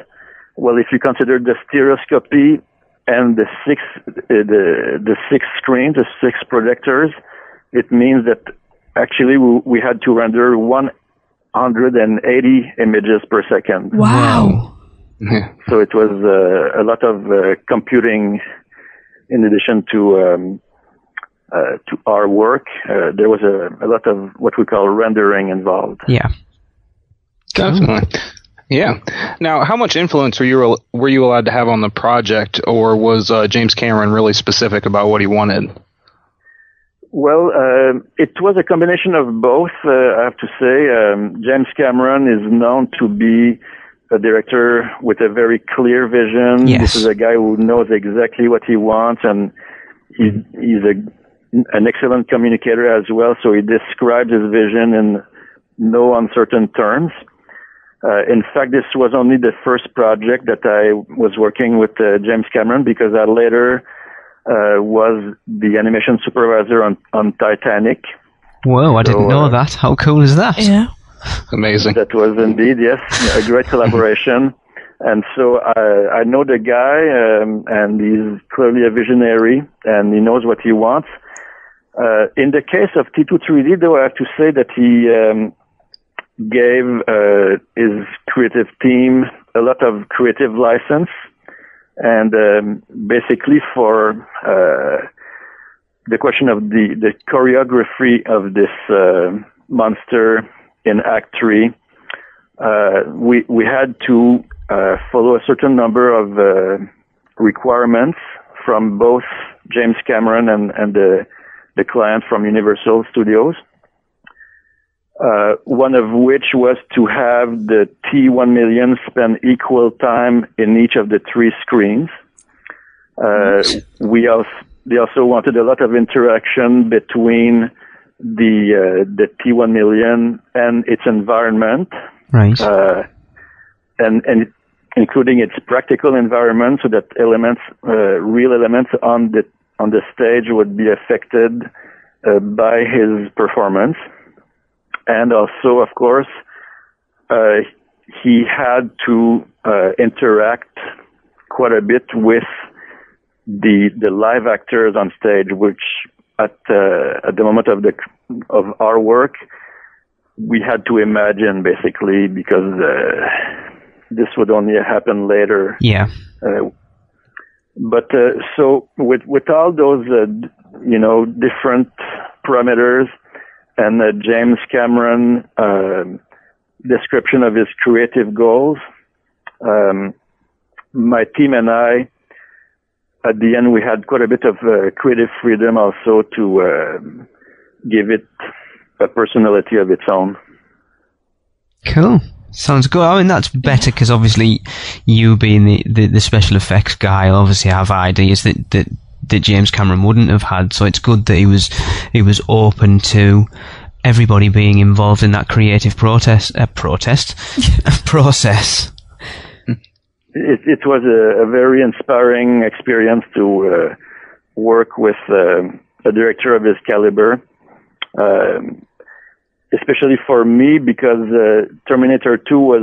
Well, if you consider the stereoscopy and the six screens, the 6 projectors, it means that actually we had to render 180 images per second. Wow. So it was a lot of computing in addition to our work. There was a lot of what we call rendering involved. Yeah. Definitely. Yeah. Now, how much influence were you allowed to have on the project, or was James Cameron really specific about what he wanted? Well, it was a combination of both, I have to say. James Cameron is known to be a director with a very clear vision. Yes. This is a guy who knows exactly what he wants, and he's an excellent communicator as well, so he describes his vision in no uncertain terms. In fact, this was only the first project that I was working with James Cameron, because I later was the animation supervisor on Titanic. Whoa, I didn't know that. How cool is that? Yeah. Amazing. That was indeed, yes, a great collaboration. And so I know the guy, and he's clearly a visionary, and he knows what he wants. In the case of T2-3D, though, I have to say that he gave his creative team a lot of creative license, and basically for the question of the choreography of this monster in Act 3, we had to follow a certain number of requirements from both James Cameron and the client from Universal Studios. One of which was to have the T1 million spend equal time in each of the 3 screens. They also wanted a lot of interaction between the T1 million and its environment. Right. And including its practical environment, so that real elements on the stage would be affected by his performance. And also, of course, he had to interact quite a bit with the live actors on stage, which at the moment of our work, we had to imagine, basically, because this would only happen later. Yeah. But so with all those different parameters, and James Cameron description of his creative goals, my team and I, at the end, we had quite a bit of creative freedom also to give it a personality of its own. Cool. Sounds good. I mean, that's better because obviously you being the special effects guy obviously have ideas that James Cameron wouldn't have had. So it's good that he was open to everybody being involved in that creative process. It was a very inspiring experience to work with a director of his caliber. Especially for me, because Terminator 2 was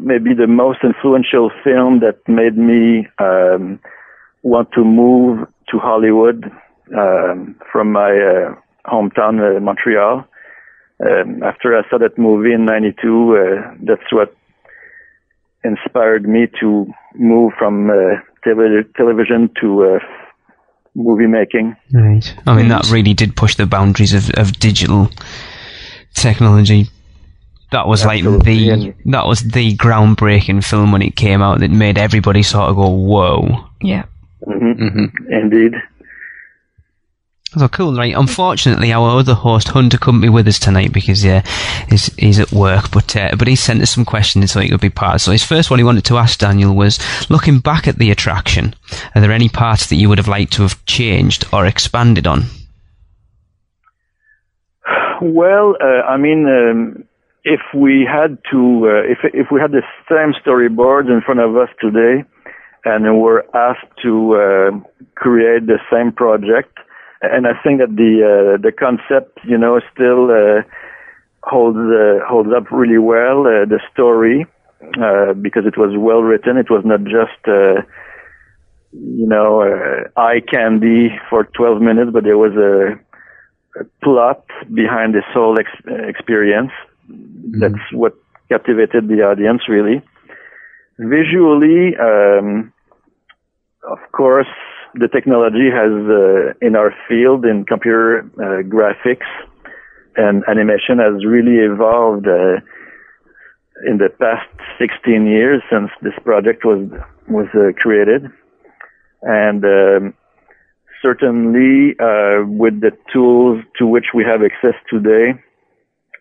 maybe the most influential film that made me want to move to Hollywood from my hometown, Montreal. After I saw that movie in '92, that's what inspired me to move from television to movie making. Right. I mean, that really did push the boundaries of digital technology. That was Absolutely. that was the groundbreaking film when it came out that made everybody sort of go, whoa. Yeah. Mm-hmm. Mm-hmm. Indeed. So cool, right? Unfortunately, our other host, Hunter, couldn't be with us tonight because he's at work, but he sent us some questions so he could be part. So his first one he wanted to ask Daniel was, looking back at the attraction, are there any parts that you would have liked to have changed or expanded on? Well, if we had to, if we had the same storyboards in front of us today, and were asked to create the same project, and I think that the concept, still holds up really well. The story, because it was well written, it was not just eye candy for 12 minutes, but there was a plot behind this whole experience. Mm-hmm. That's what captivated the audience, really. Visually, of course, the technology has, in our field, in computer graphics and animation, has really evolved in the past 16 years since this project was created. And certainly, with the tools to which we have access today,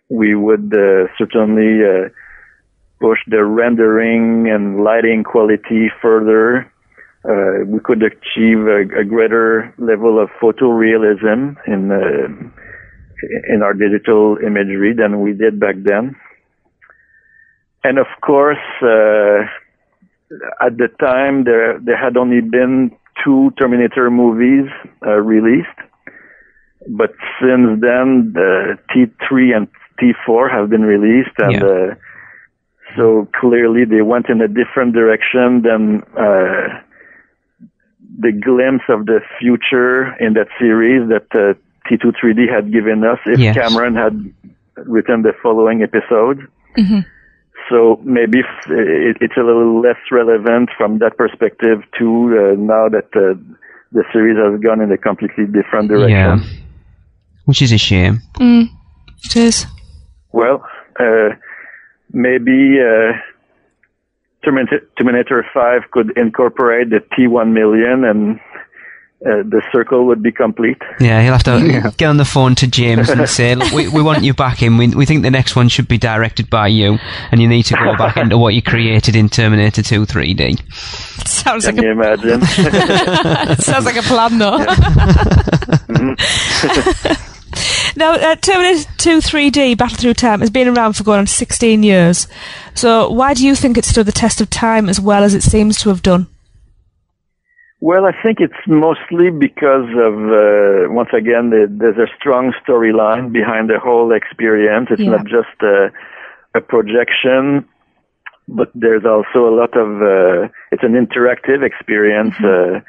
we would certainly push the rendering and lighting quality further. We could achieve a greater level of photorealism in our digital imagery than we did back then. And of course, at the time, there had only been 2 Terminator movies released. But since then, the T3 and T4 have been released, and so clearly they went in a different direction than the glimpse of the future in that series that T2 3D had given us if Cameron had written the following episode. Mm-hmm. So maybe it's a little less relevant from that perspective too, now that the series has gone in a completely different direction. Yeah, which is a shame. It is. Well, maybe Terminator 5 could incorporate the T1 million and the circle would be complete. Yeah, he'll have to get on the phone to James and say, look, we want you back in. We think the next one should be directed by you, and you need to go back into what you created in Terminator 2 3D. Can you imagine? It sounds like a plan, though. Now, Terminator 2 3D Battle Through Time has been around for going on 16 years. So why do you think it stood the test of time as well as it seems to have done? Well, I think it's mostly because of, once again, there's a strong storyline behind the whole experience. It's not just a but there's also a lot of, it's an interactive experience. Mm-hmm.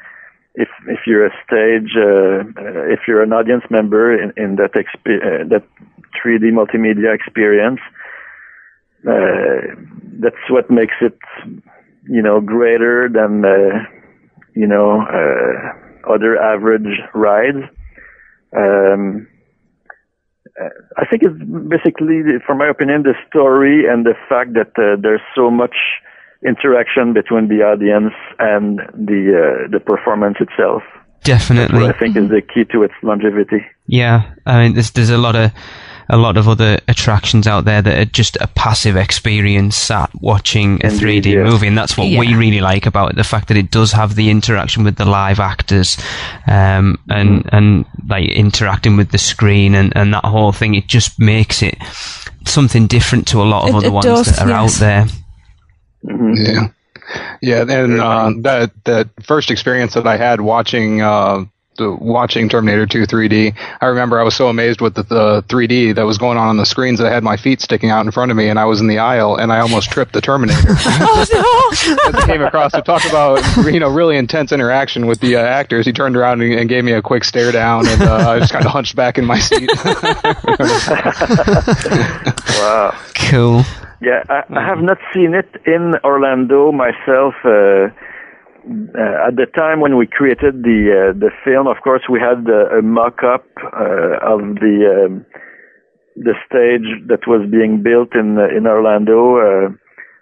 If you're a stage, if you're an audience member in that that 3D multimedia experience, that's what makes it, greater than, other average rides. I think it's basically, from my opinion, the story and the fact that there's so much interaction between the audience and the performance itself. Definitely. That's what I think is the key to its longevity. Yeah, I mean, there's a lot of other attractions out there that are just a passive experience sat watching a 3D movie, and that's what we really like about it, the fact that it does have the interaction with the live actors, and like interacting with the screen and that whole thing. It just makes it something different to a lot of other ones that are out there. Mm-hmm. Yeah, and that first experience that I had watching Terminator 2 3D, I remember I was so amazed with the 3D that was going on the screens that I had my feet sticking out in front of me, and I was in the aisle, and I almost tripped the Terminator. Oh, no! As I came across to talk about really intense interaction with the actors, he turned around and gave me a quick stare down, and I just kind of hunched back in my seat. Wow. Cool. Yeah, I have not seen it in Orlando myself. At the time when we created the film, of course, we had a mock-up of the stage that was being built in Orlando,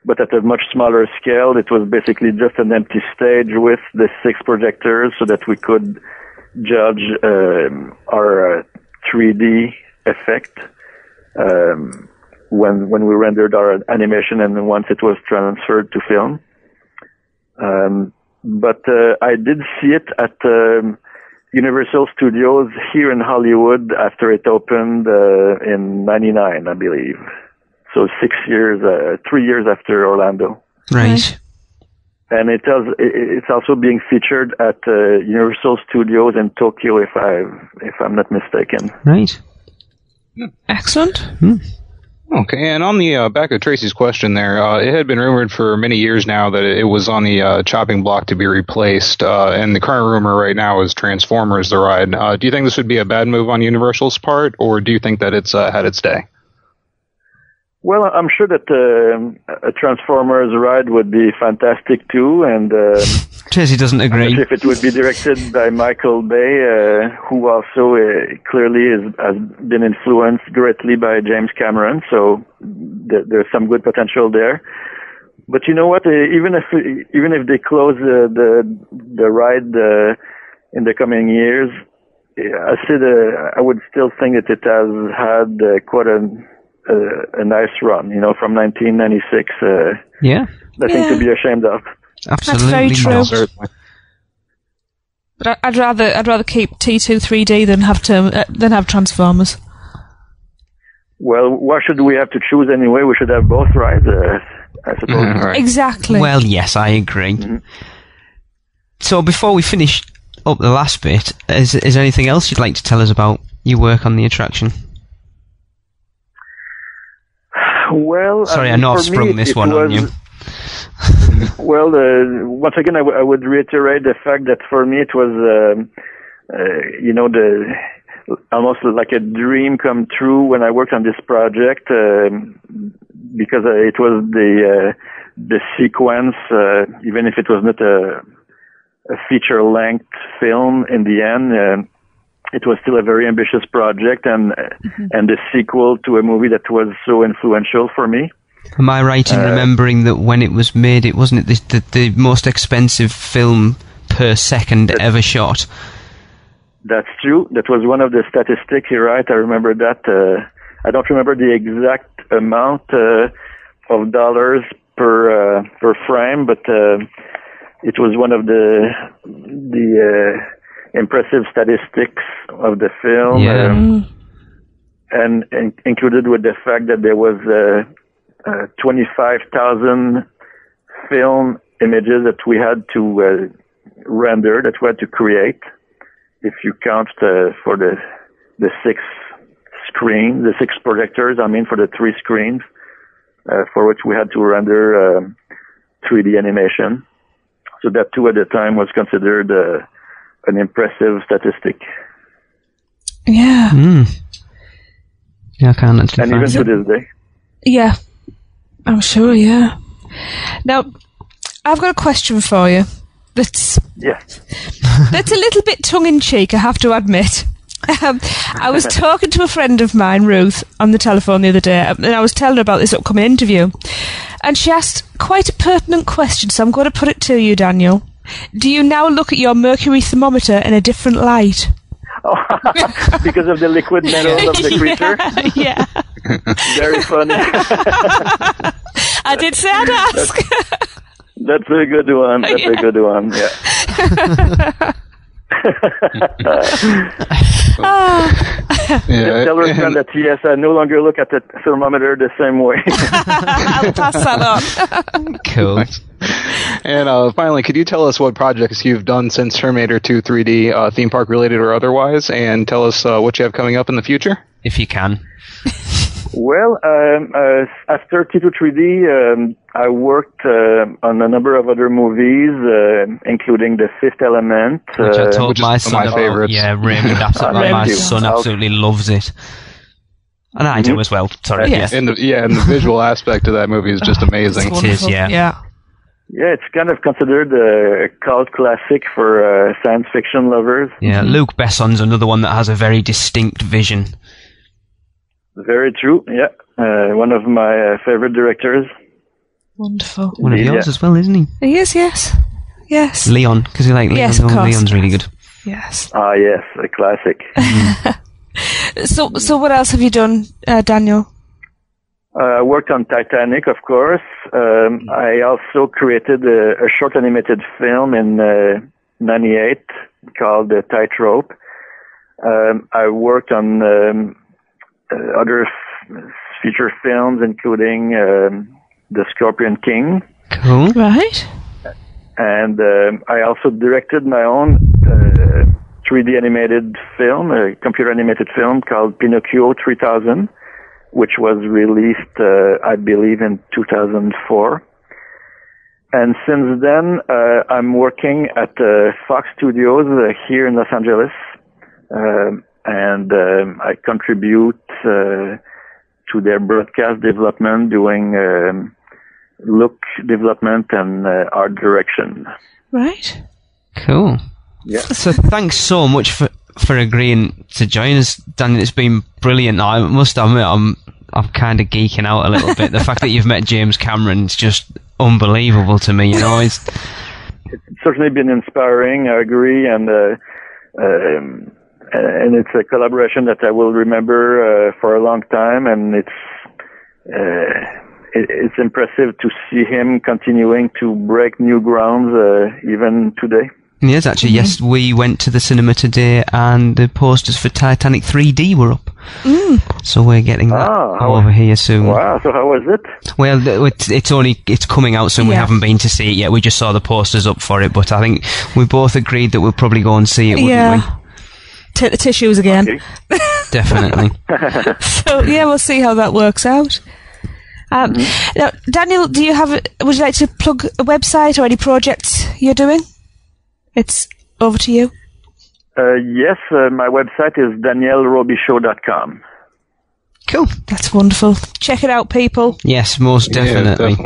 but at a much smaller scale. It was basically just an empty stage with the 6 projectors, so that we could judge our 3D effect when we rendered our animation and once it was transferred to film. But I did see it at Universal Studios here in Hollywood after it opened in '99, I believe. So 3 years after Orlando. Right. And it's also being featured at Universal Studios in Tokyo, if I'm not mistaken. Right. Excellent. Okay, and on the back of Tracy's question there, it had been rumored for many years now that it was on the chopping block to be replaced, and the current rumor right now is Transformers the ride. Do you think this would be a bad move on Universal's part, or do you think that it's had its day? Well, I'm sure that a Transformers ride would be fantastic too, and Tracy doesn't agree. if it would be directed by Michael Bay, who also clearly has been influenced greatly by James Cameron, so there's some good potential there. But you know what? Even if they close the ride in the coming years, I would still think that it has had quite a nice run, from 1996. Nothing to be ashamed of. Absolutely. That's very true. But I'd rather keep T2 3D than have Transformers. Well, why should we have to choose anyway? We should have both rides, I suppose. Right. Exactly. Well, yes, I agree. Mm-hmm. So before we finish up the last bit, is there anything else you'd like to tell us about your work on the attraction? Well, sorry, I know I've sprung this one on you. Well, once again, I would reiterate the fact that for me it was, almost like a dream come true when I worked on this project, because it was the sequence, even if it was not a feature-length film in the end. It was still a very ambitious project and the sequel to a movie that was so influential for me. Am I right in remembering that when it was made, it wasn't the most expensive film per second ever shot? That's true. That was one of the statistics. You're right. I remember that. I don't remember the exact amount of dollars per frame, but it was one of the impressive statistics of the film, and included with the fact that there was 25,000 film images that we had to render, that we had to create. If you count for the six projectors, for the 3 screens, for which we had to render 3D animation. So that too at the time was considered an impressive statistic. Yeah. Yeah, I can't actually. And even to this day. Yeah, I'm sure. Yeah. Now, I've got a question for you. That's a little bit tongue-in-cheek, I have to admit. I was talking to a friend of mine, Ruth, on the telephone the other day, and I was telling her about this upcoming interview. And she asked quite a pertinent question, so I'm going to put it to you, Daniel. Do you now look at your mercury thermometer in a different light? Because of the liquid metal of the creature? Yeah. Very funny. I did say I'd ask. That's a good one. That's a good one, yeah. Tell her friend that yes, I no longer look at the thermometer the same way. I'll pass that on. Cool. And finally, could you tell us what projects you've done since Terminator 2 3D, theme park related or otherwise, and tell us what you have coming up in the future? If you can. Well, after T2 3D, I worked on a number of other movies, including The Fifth Element. Which I told my son my about. favorites. Yeah, Raymond, absolutely. My son absolutely loves it. And I do as well. Sorry. Yeah. And the visual aspect of that movie is just amazing. It is, yeah. Yeah. Yeah, it's kind of considered a cult classic for science fiction lovers. Yeah, Luc Besson's another one that has a very distinct vision. Very true, yeah. One of my favorite directors. Wonderful. One of yours as well, isn't he? He is, yes. Yes. Leon, because you like Leon. Yes, of course. Leon's really good. Yes. Ah, yes, a classic. So what else have you done, Daniel? I worked on Titanic, of course. I also created a short animated film in 98 called Tightrope. I worked on other feature films, including The Scorpion King. Cool. Right. And I also directed my own 3D animated film, a computer animated film called Pinocchio 3000, which was released, I believe, in 2004. And since then, I'm working at Fox Studios here in Los Angeles, and I contribute to their broadcast development, doing look development and art direction. Right. Cool. Yeah. So thanks so much for agreeing to join us, Daniel. It's been brilliant. I must admit, I'm kind of geeking out a little bit. The fact that you've met James Cameron is just unbelievable to me. You know, it's certainly been inspiring. I agree, and it's a collaboration that I will remember for a long time. And it's impressive to see him continuing to break new grounds even today. Yes, actually, yes, we went to the cinema today and the posters for Titanic 3D were up. So we're getting that over here soon. Wow, so how was it? Well, it's coming out soon. We haven't been to see it yet. We just saw the posters up for it, but I think we both agreed that we'll probably go and see it, wouldn't we? Take the tissues again. Okay. Definitely. So, we'll see how that works out. Now, Daniel, would you like to plug a website or any projects you're doing? It's over to you. Yes, my website is danielrobishow.com. Cool. That's wonderful. Check it out, people. Yes, most definitely.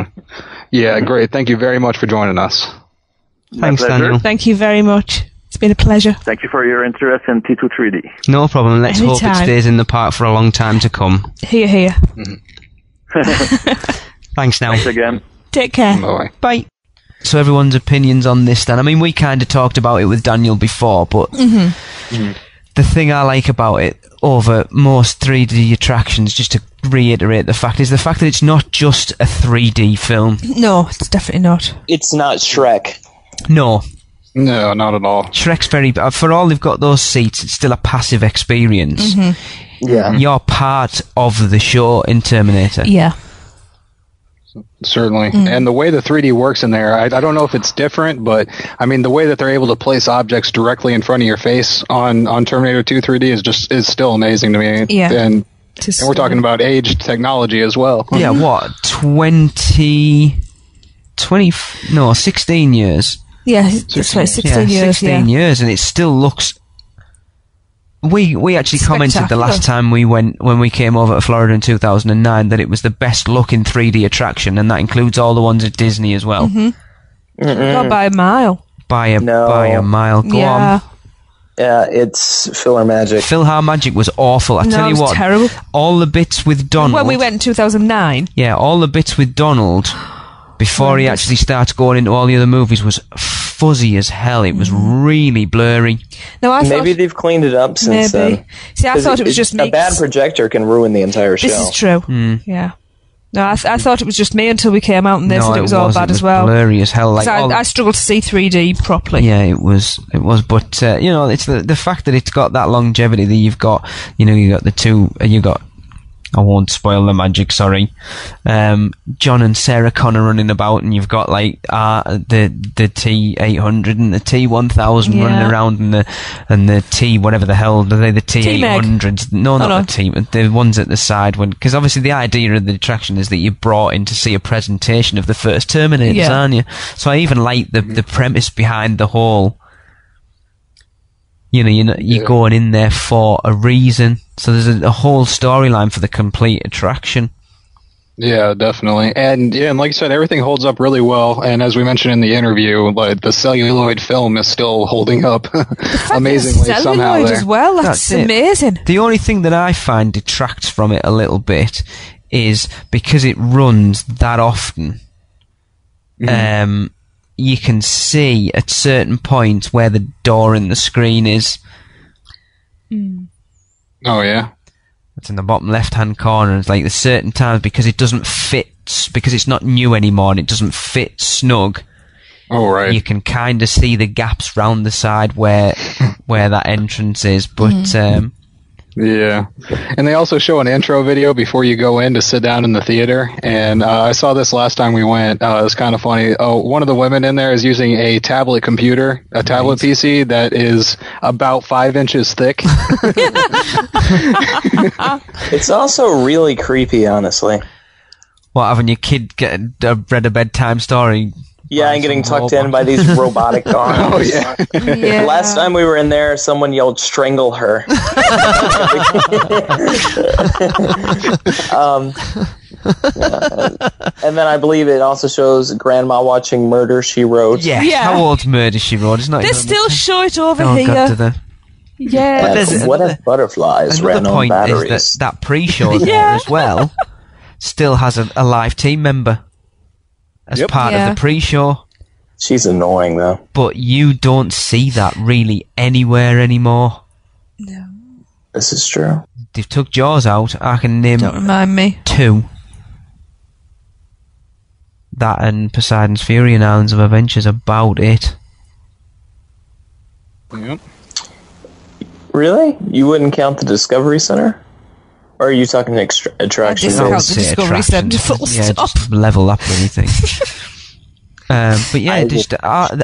Yeah, great. Thank you very much for joining us. Thanks, Daniel. Thank you very much. It's been a pleasure. Thank you for your interest in T2 3D. No problem. Let's hope it Anytime. stays in the park for a long time to come. Hear, hear. Thanks now. Thanks again. Take care. Bye. Bye. So everyone's opinions on this then. I mean, we kind of talked about it with Daniel before, but the thing I like about it over most 3D attractions, just to reiterate the fact that it's not just a 3D film. No, it's definitely not. It's not Shrek. No. No, not at all. Shrek's very... For all they've got those seats, it's still a passive experience. Yeah. You're part of the show in Terminator. Yeah. Certainly. And the way the 3D works in there, I don't know if it's different, but I mean, the way that they're able to place objects directly in front of your face on Terminator 2 3D is still amazing to me. Yeah. And we're talking about aged technology as well. Yeah, what? 16 years. Yeah, that's right, 16 years. 16 years, and it still looks... We actually commented the last time when we came over to Florida in 2009 that it was the best looking 3D attraction, and that includes all the ones at Disney as well. Not by a mile. By a mile. Go on. Yeah, it's Filler Magic. Philhar Magic was awful. I tell you what, terrible. all the bits with Donald... When we went in 2009. Yeah, all the bits with Donald... Before he actually starts going into all the other movies was fuzzy as hell. It was really blurry. No, I Maybe they've cleaned it up since then. See, I thought it was just me. A bad projector can ruin the entire show. This is true. Yeah. No, I thought it was just me until we came out and they said it was all bad as well. Blurry as hell. Like I struggled to see 3D properly. Yeah, it was. But it's the fact that it's got that longevity that you've got. You got the two. You got. I won't spoil the magic, sorry. John and Sarah Connor running about, and you've got like the T800 and the T1000 running around, and the T whatever the hell, are they the T800s? No, not the T, the ones at the side. Because obviously the idea of the attraction is that you're brought in to see a presentation of the first Terminators, aren't you? So I even like the premise behind the whole. You're going in there for a reason. So there's a whole storyline for the complete attraction. Yeah, definitely. And like you said, everything holds up really well. And as we mentioned in the interview, like the celluloid film is still holding up amazingly somehow. Celluloid as well. That's amazing. The only thing that I find detracts from it a little bit is because it runs that often. You can see at certain points where the door in the screen is. Oh, yeah? It's in the bottom left-hand corner. It's like there's certain times because it doesn't fit, because it's not new anymore and it doesn't fit snug. Oh, right. You can kind of see the gaps round the side where that entrance is, but... Yeah, and they also show an intro video before you go in to sit down in the theater. And I saw this last time we went. It was kind of funny. Oh, one of the women in there is using a tablet computer, a tablet PC that is about 5 inches thick. It's also really creepy, honestly. What, having your kid read a bedtime story? Yeah, and getting tucked in by these robotic arms. Oh, yeah. Yeah. Last time we were in there, someone yelled, "Strangle her." And then I believe it also shows Grandma watching Murder, She Wrote. Yeah. Yeah. How old's Murder, She Wrote? It's not They even- still show it over Oh, here. God, do they? Yeah. But there's What another- if butterflies ran Another on point batteries? is that pre-show there Yeah. as well still has a live team member as Yep. part Yeah. of the pre-show. She's annoying, though. But you don't see that really anywhere anymore. This is true. They've took Jaws out. I can name Don't remind me. 2. That and Poseidon's Fury and Islands of Adventure's about it. Yep. Really? You wouldn't count the Discovery Center? Or are you talking attraction? I discount I would the say Discovery attractions. Centre, full Yeah, stop. just level up anything. But yeah,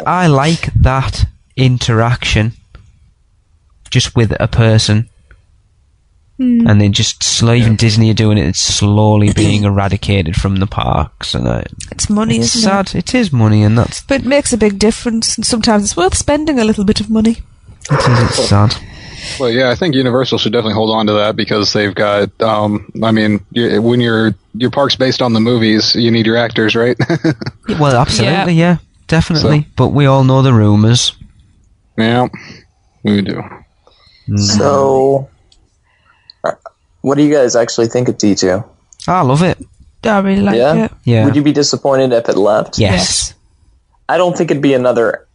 I like that interaction just with a person. And then just even Disney are doing it. It's slowly being eradicated from the parks, and It's money, it's isn't sad. It is money, and that's it? But it makes a big difference, and sometimes it's worth spending a little bit of money. it's sad. Well, yeah, I think Universal should definitely hold on to that because they've got. I mean, when your park's based on the movies, you need your actors, right? Well, absolutely, yeah, definitely. So- But we all know the rumours. Yeah, we do. So, what do you guys actually think of D2? I love it. I really like Yeah? it. Yeah. Would you be disappointed if it left? Yes. I don't think it'd be another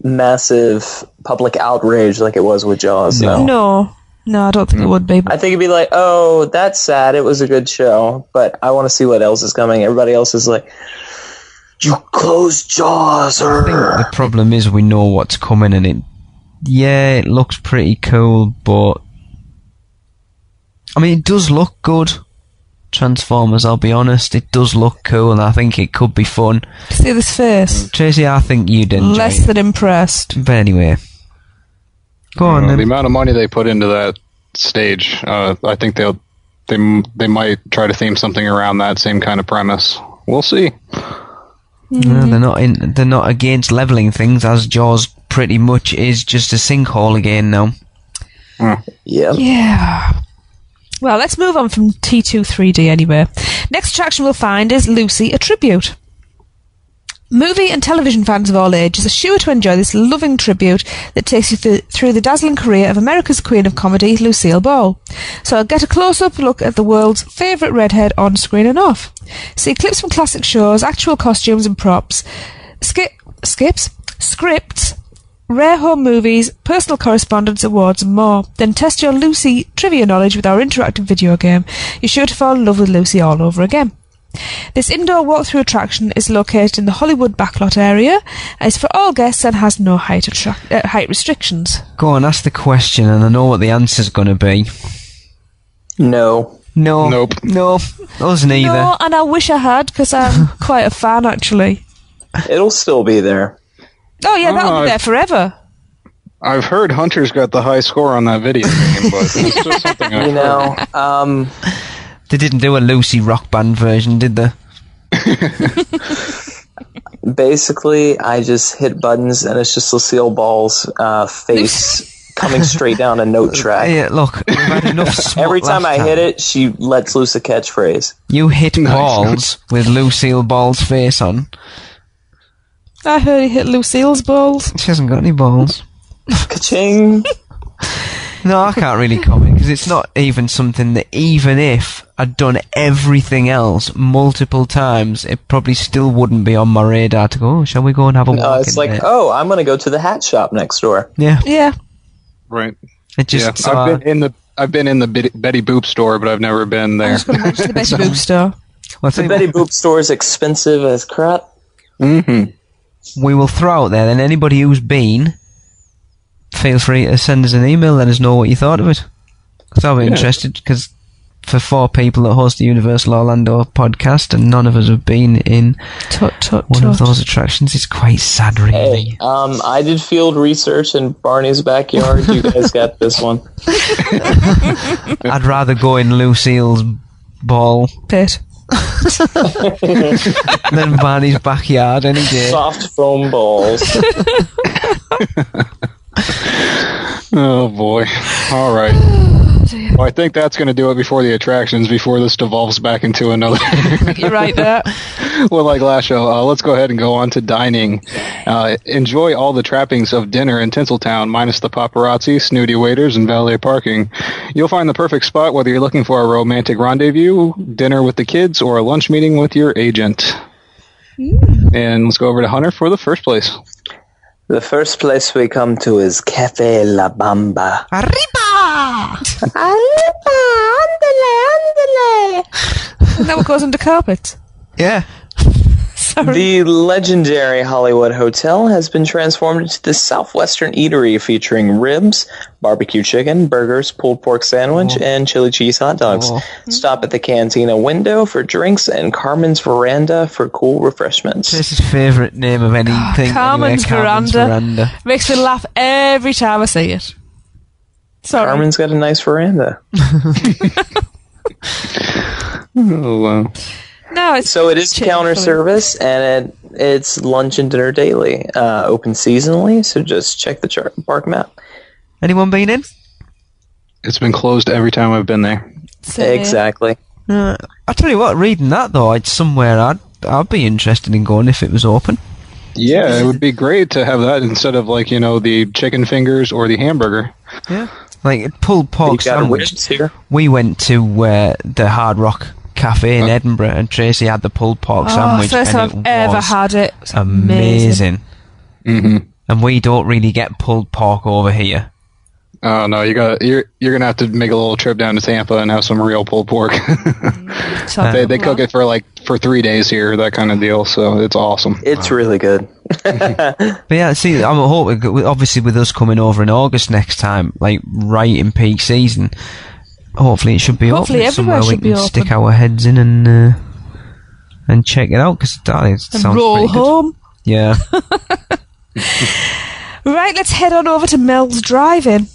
massive public outrage like it was with Jaws, No. though. No, I don't think it would be. I think it'd be like, oh, that's sad. It was a good show, but I want to see what else is coming. Everybody else is like, you closed Jaws. I think the problem is we know what's coming, and it looks pretty cool, but I mean, it does look good. Transformers, I'll be honest, it does look cool, and I think it could be fun. See this face? Tracy, I think you'd enjoy Less it. than impressed. But anyway, go on The then. amount of money they put into that stage, I think they might try to theme something around that same kind of premise. We'll see. No, they're not against leveling things, as Jaws pretty much is just a sinkhole again now. Yeah. Yeah. Well, let's move on from T2 3D anyway. Next attraction we'll find is Lucy, a tribute. Movie and television fans of all ages are sure to enjoy this loving tribute that takes you through the dazzling career of America's Queen of Comedy, Lucille Ball. So get a close-up look at the world's favourite redhead on screen and off. See clips from classic shows, actual costumes and props, scripts, rare home movies, personal correspondence, awards and more. Then test your Lucy trivia knowledge with our interactive video game. You're sure to fall in love with Lucy all over again. This indoor walkthrough attraction is located in the Hollywood backlot area, is for all guests and has no height restrictions. Go on, ask the question, and I know what the answer's going to be. No. No. Nope. No. Us neither. No, and I wish I had, because I'm quite a fan actually. It'll still be there. Oh yeah, that'll be there forever. I've heard Hunter's got the high score on that video game, but it's just something I've You know, They didn't do a Lucy Rock Band version, did they? basically, I just hit buttons and it's just Lucille Ball's face coming straight down a note track. Yeah, look, we've had enough smut Every time last I hit it, she lets loose a catchphrase. You hit balls with Lucille Ball's face on. I heard he hit Lucille's balls. She hasn't got any balls. Ka-ching! No, I can't really comment, because it's not even something that, even if I'd done everything else multiple times, it probably still wouldn't be on my radar to go, oh, shall we go and have a walk It's in like, there? oh, I'm going to go to the hat shop next door. Yeah. Yeah. Right. It just, Yeah. I've been in the Betty Boop store, but I've never been I'm there. just going to mention the Betty Boop store. well, I The think Betty Boop store is expensive as crap. we will throw out there, then anybody who's been, feel free to send us an email, let us know what you thought of it. Because I'll be interested, because for 4 people that host the Universal Orlando podcast, and none of us have been in one of those attractions, it's quite sad, really. Hey, I did field research in Barney's backyard. You guys got this one. I'd rather go in Lucille's ball Pit. than Barney's backyard any day. Soft foam balls. Oh boy. All right. Well, I think that's going to do it before the attractions, before this devolves back into another. You're right there. Well, like last show, let's go ahead and go on to dining. Enjoy all the trappings of dinner in Tinseltown, minus the paparazzi, snooty waiters, and valet parking. You'll find the perfect spot whether you're looking for a romantic rendezvous, dinner with the kids, or a lunch meeting with your agent. And let's go over to Hunter for the first place. The first place we come to is Cafe La Bamba. Arriba! And that what goes under carpet. Yeah. Sorry. The legendary Hollywood Hotel has been transformed into the Southwestern eatery featuring ribs, barbecue chicken, burgers, pulled pork sandwich, and chili cheese hot dogs. Stop at the Cantina window for drinks and Carmen's Veranda for cool refreshments. This is favourite name of anything. Carmen's Veranda. Makes me laugh every time I see it. Sorry. Carmen's got a nice veranda. Oh, wow. No, it's So it is counter service, and it's lunch and dinner daily. Open seasonally, so just check the park map. Anyone been in? It's been closed every time I've been there. Exactly. I tell you what, reading that though, it's somewhere I'd be interested in going if it was open. Yeah, it would be great to have that instead of the chicken fingers or the hamburger. Yeah. Like pulled pork You got sandwich. ribs here. We went to the Hard Rock Cafe in Edinburgh, and Tracy had the pulled pork sandwich. First and time it I've ever was had it. It was amazing. Mm-hmm. And we don't really get pulled pork over here. Oh no, you're gonna have to make a little trip down to Tampa and have some real pulled pork. They cook it for 3 days here, that kind of deal. So it's awesome. It's really good. But yeah, see, I'm hoping, obviously with us coming over in August next time, like right in peak season, hopefully it should be Hopefully open somewhere everywhere we should be can open. stick our heads in and check it out, because it sounds roll pretty good. home. Yeah. Right, let's head on over to Mel's Drive-In.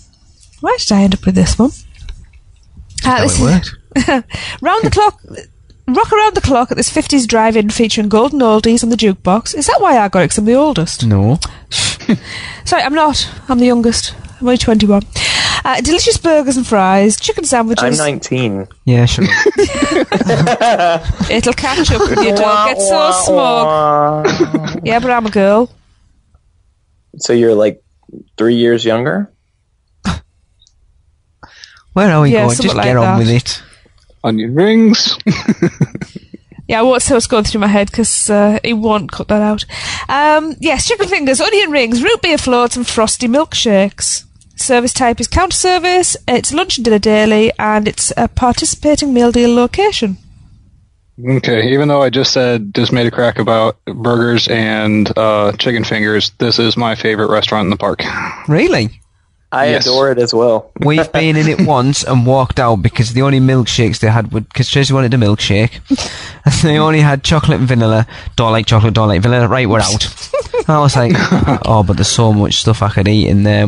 Where did I end up with this one? That's how it worked. Rock around the clock at this 50s drive-in featuring golden oldies on the jukebox. Is that why I got it? 'Cause I'm the oldest. No. Sorry, I'm not. I'm the youngest. I'm only 21. Delicious burgers and fries, chicken sandwiches. I'm 19. Yeah, sure. It'll catch up with you. Don't get so smug. Yeah, but I'm a girl. So you're like 3 years younger? Where are we Yeah, going? something Just like get on that. with it. Onion rings. Yeah, I won't say what's going through my head because he won't cut that out. Yes, chicken fingers, onion rings, root beer floats, and frosty milkshakes. Service type is counter service. It's lunch and dinner daily, and it's a participating meal deal location. Okay, even though I just made a crack about burgers and chicken fingers, this is my favorite restaurant in the park. Really? I Yes. adore it as well. We've been in it once and walked out because the only milkshakes they had were, because Tracy wanted a milkshake, and they only had chocolate and vanilla. Don't like chocolate, don't like vanilla. Right, we're out. I was like, oh, but there's so much stuff I could eat in there.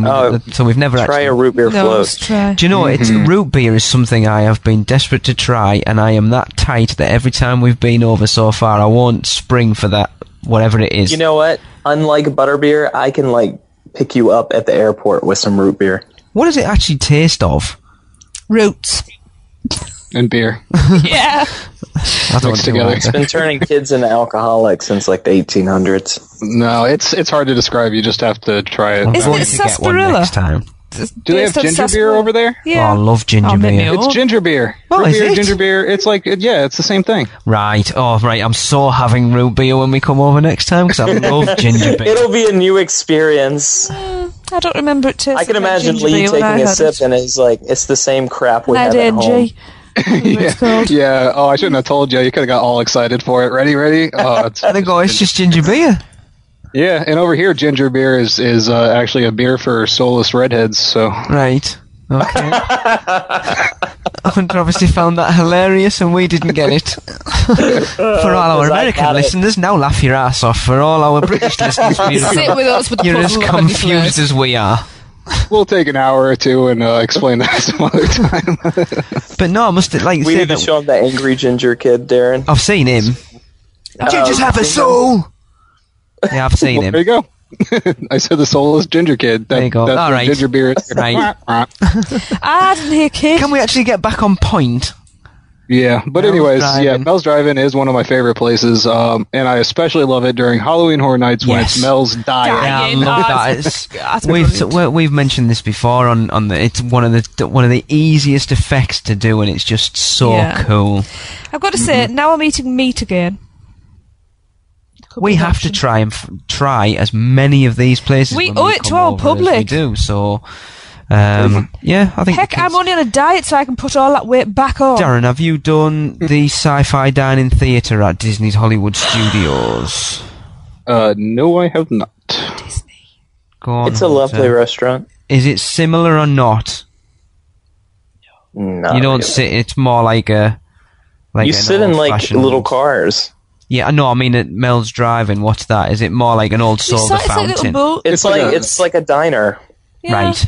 So we've never Try actually. a root beer No, float. let's try. Do you know what? It's root beer is something I have been desperate to try, and I am that tight that every time we've been over so far, I won't spring for that, whatever it is. You know what? Unlike butterbeer, I can pick you up at the airport with some root beer. What does it actually taste of? Roots. And beer. Yeah. I don't Mixed do together. either. It's been turning kids into alcoholics since the 1800s. No, it's hard to describe. You just have to try it. I'm Isn't going it to get one sarsaparilla? next time. Do they have ginger beer over there? Yeah. Oh, I love ginger Oh, make me beer. up. It's ginger beer. Oh, Root is beer, it? ginger beer. It's it's the same thing. Right. Oh, right. I'm so having root beer when we come over next time because I love ginger beer. It'll be a new experience. I don't remember it tasting I can like imagine ginger Lee beer when I taking a had sip it. and it's the same crap we have at Lead home. NG. It's called. Yeah. Oh, I shouldn't have told you. You could have got all excited for it. Ready? Oh, it's I think, oh, it's just ginger beer. yeah. And over here, ginger beer is actually a beer for soulless redheads. So Right. Okay. Hunter obviously found that hilarious and we didn't get it. For all our American listeners, now laugh your ass off. For all our British listeners, Sit with us with the you're as puzzle and confused as we are. We'll take an hour or two and explain that some other time. But no, I must like We say need to that show him that angry ginger kid, Darren. I've seen him. Gingers have a soul. Yeah, I've seen him. There you go. I said the soulless ginger kid. There you go. That's All what right. ginger beer is. Right. I didn't hear kid. Can we actually get back on point? Yeah, but Mel's anyways, Drive-In. Mel's Drive-In is one of my favorite places, and I especially love it during Halloween Horror Nights when Yes. it's Mel's Dying. Yeah, I Yeah, love no, that. that's brilliant. We've mentioned this before on the. It's one of the easiest effects to do, and it's just so Yeah. cool. I've got to say, now I'm eating meat again. Could We be an have to option. try and try as many of these places. We when owe it to come our over as public. We do so. Yeah, I think. Heck, I'm only on a diet so I can put all that weight back on. Darren, have you done the sci-fi dining theatre at Disney's Hollywood Studios? No, I have not. Go on, It's a lovely Hunter. restaurant. Is it similar or not? No, You don't sit. It's more like a. Like You an sit in like old-fashioned- little cars. Yeah, no, I mean at Mel's Drive-In. What's that? Is it more like an old It's soda like a little fountain? boat. It's like a diner. Yeah. Right.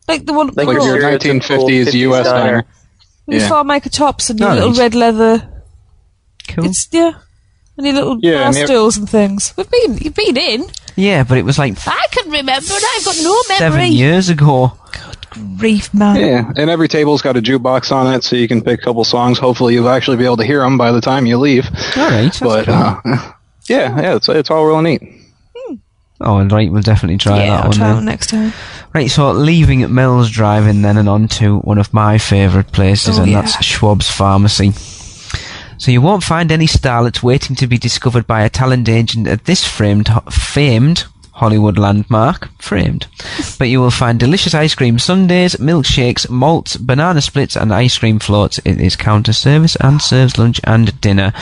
Like the one Like Like below. your stereotypical 1950s 50s U.S. diner. With your Yeah. Formica tops and your All little right. red leather. Cool. It's, yeah. And your little Yeah, bar and the- stools and things. You've been in. Yeah, but it was like I can remember and I've got no memory. 7 years ago. Grief, man. Yeah, and every table's got a jukebox on it, so you can pick a couple songs. Hopefully, you'll actually be able to hear them by the time you leave. All right. But yeah, it's all real neat. Oh, and right, we'll definitely try Yeah, that I'll one try then. one next time. Right, so leaving Mel's Drive-In then and on to one of my favourite places, Oh, and yeah. that's Schwab's Pharmacy. So you won't find any starlets waiting to be discovered by a talent agent at this famed Hollywood landmark. Framed. But you will find delicious ice cream sundaes, milkshakes, malts, banana splits, and ice cream floats. It is counter service and serves lunch and dinner.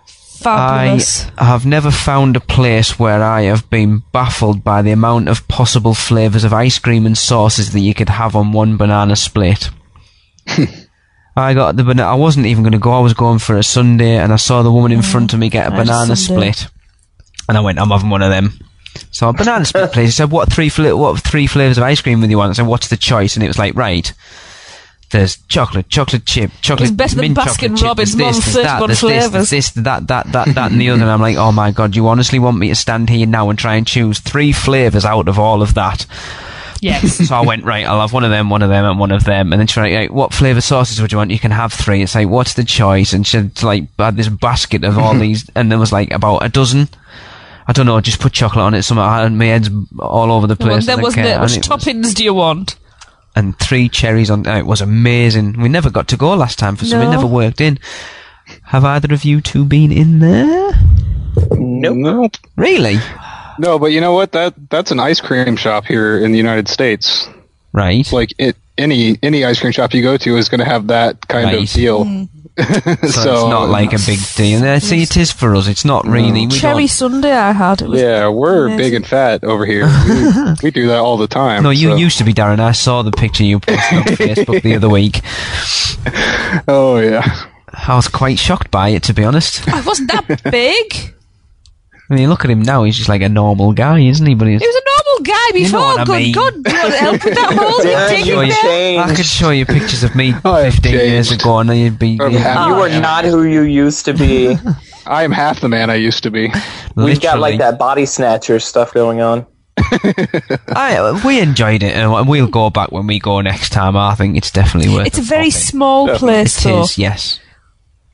Fabulous. I have never found a place where I have been baffled by the amount of possible flavours of ice cream and sauces that you could have on one banana split. I got the banana. I wasn't even going to go. I was going for a sundae, and I saw the woman in front of me get a nice banana sundae. split, and I went, "I'm having one of them." So a banana split, please. He said, "What three flavours of ice cream would you want?" I said, "What's the choice?" And it was like, right. There's chocolate chip, chocolate It's better than mint chocolate Baskin chip, Robbins, there's more this, than there's that, 31 there's flavours. this, that, and the other. And I'm like, oh my god, you honestly want me to stand here now and try and choose 3 flavours out of all of that? Yes. So I went, right, I'll have one of them, and one of them. And then she's like, what flavour sauces would you want? You can have 3. It's like, what's the choice? And she had this basket of all these, and there was like about a dozen. I don't know, just put chocolate on it. My head's all over the place. There wasn't it. Which toppings do you want? And 3 cherries on. It was amazing. We never got to go last time for some. It No. never worked in. Have either of you two been in there? Nope. Really? No, but you know what? That's an ice cream shop here in the United States. Right. Like any ice cream shop you go to is going to have that kind Right. of deal. So it's not like a big deal. See, it is for us. It's not really. We Cherry don't, sundae I had. It was yeah, we're amazing. big and fat over here. We do that all the time. no, you so- used to be, Darren. I saw the picture you posted on Facebook the other week. Oh yeah. I was quite shocked by it, to be honest. Oh, it wasn't that big. When you look at him now, he's just like a normal guy, isn't he? But he's, He was a normal guy You know before. what I Good mean. God, do you want to help with that whole Darren, thing? you Taking there? I could changed. show you pictures of me I have 15 years changed. ago, and then you'd be. I'm you'd- happy. You are not who you used to be. I am half the man I used to be. We've got like literally. that body snatcher stuff going on. We enjoyed it, and we'll go back when we go next time. I think it's definitely worth. It's a very small place, It though. is, yes.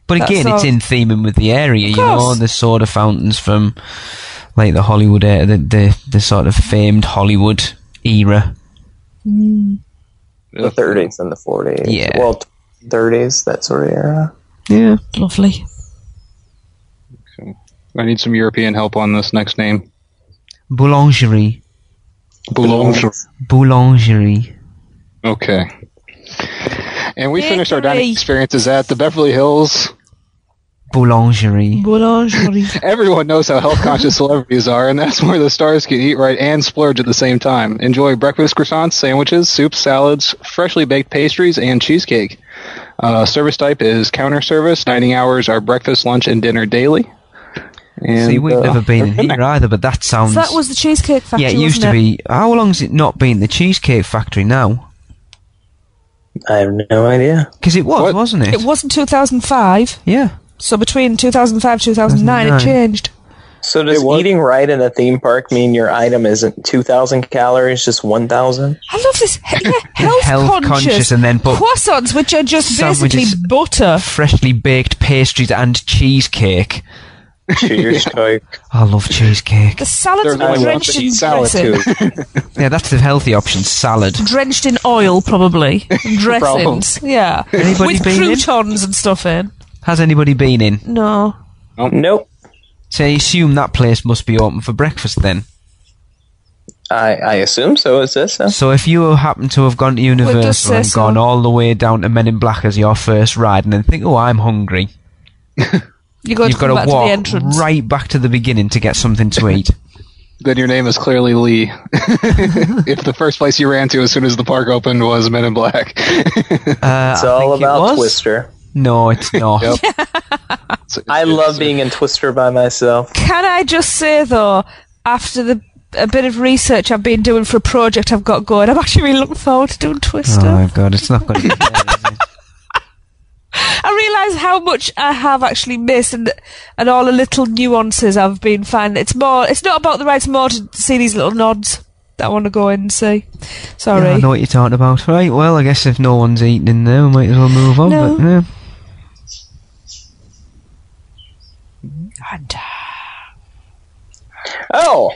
But That's again, it's all. in theming with the area. You course. know, the soda fountains from like the Hollywood era, the sort of famed Hollywood era. The 30s and the 40s. Yeah. Well, 30s, that sort of era. Yeah. Lovely. I need some European help on this next name. Boulangerie. Boulangerie. Okay. And we finished our dining Bakery. experiences at the Beverly Hills Boulangerie. Everyone knows how health-conscious celebrities are, and that's where the stars can eat right and splurge at the same time. Enjoy breakfast croissants, sandwiches, soups, salads, freshly baked pastries, and cheesecake. Service type is counter service. Dining hours are breakfast, lunch, and dinner daily. And, See, we've never been in here either, but that sounds... So that was the Cheesecake Factory, Yeah, it used to be... How long's it not been the Cheesecake Factory now? I have no idea. Because it was, wasn't it? It was in 2005. Yeah. So between 2005 and 2009, it changed. So does eating right in a theme park mean your item isn't 2,000 calories, just 1,000? I love this. Health conscious and then put croissants, which are just basically butter. Freshly baked pastries and cheesecake. Cheesecake. I love cheesecake. The salads are drenched in dressing. Yeah, that's the healthy option, salad. Drenched in oil, probably. And dressings. Yeah. Anybody with been croutons and stuff in. Has anybody been in? No. Nope. So I assume that place must be open for breakfast then? I assume so. Is this? So if you happen to have gone to Universal and gone all the way down to Men in Black as your first ride and then think, oh, I'm hungry... You've got to walk right back to the beginning to get something to eat. Then your name is clearly Lee. If the first place you ran to as soon as the park opened was Men in Black. It's all about Twister. No, it's not. I love being in Twister by myself. Can I just say, though, after a bit of research I've been doing for a project I've got going, I'm actually really looking forward to doing Twister. Oh, my God, it's not going to be there, is it? I realise how much I have actually missed and all the little nuances I've been finding. It's not about the rides, more to see these little nods that I want to go in and see. Sorry. Yeah, I know what you're talking about. Right, well, I guess if no one's eating in there, we might as well move on. No. But, yeah. Oh!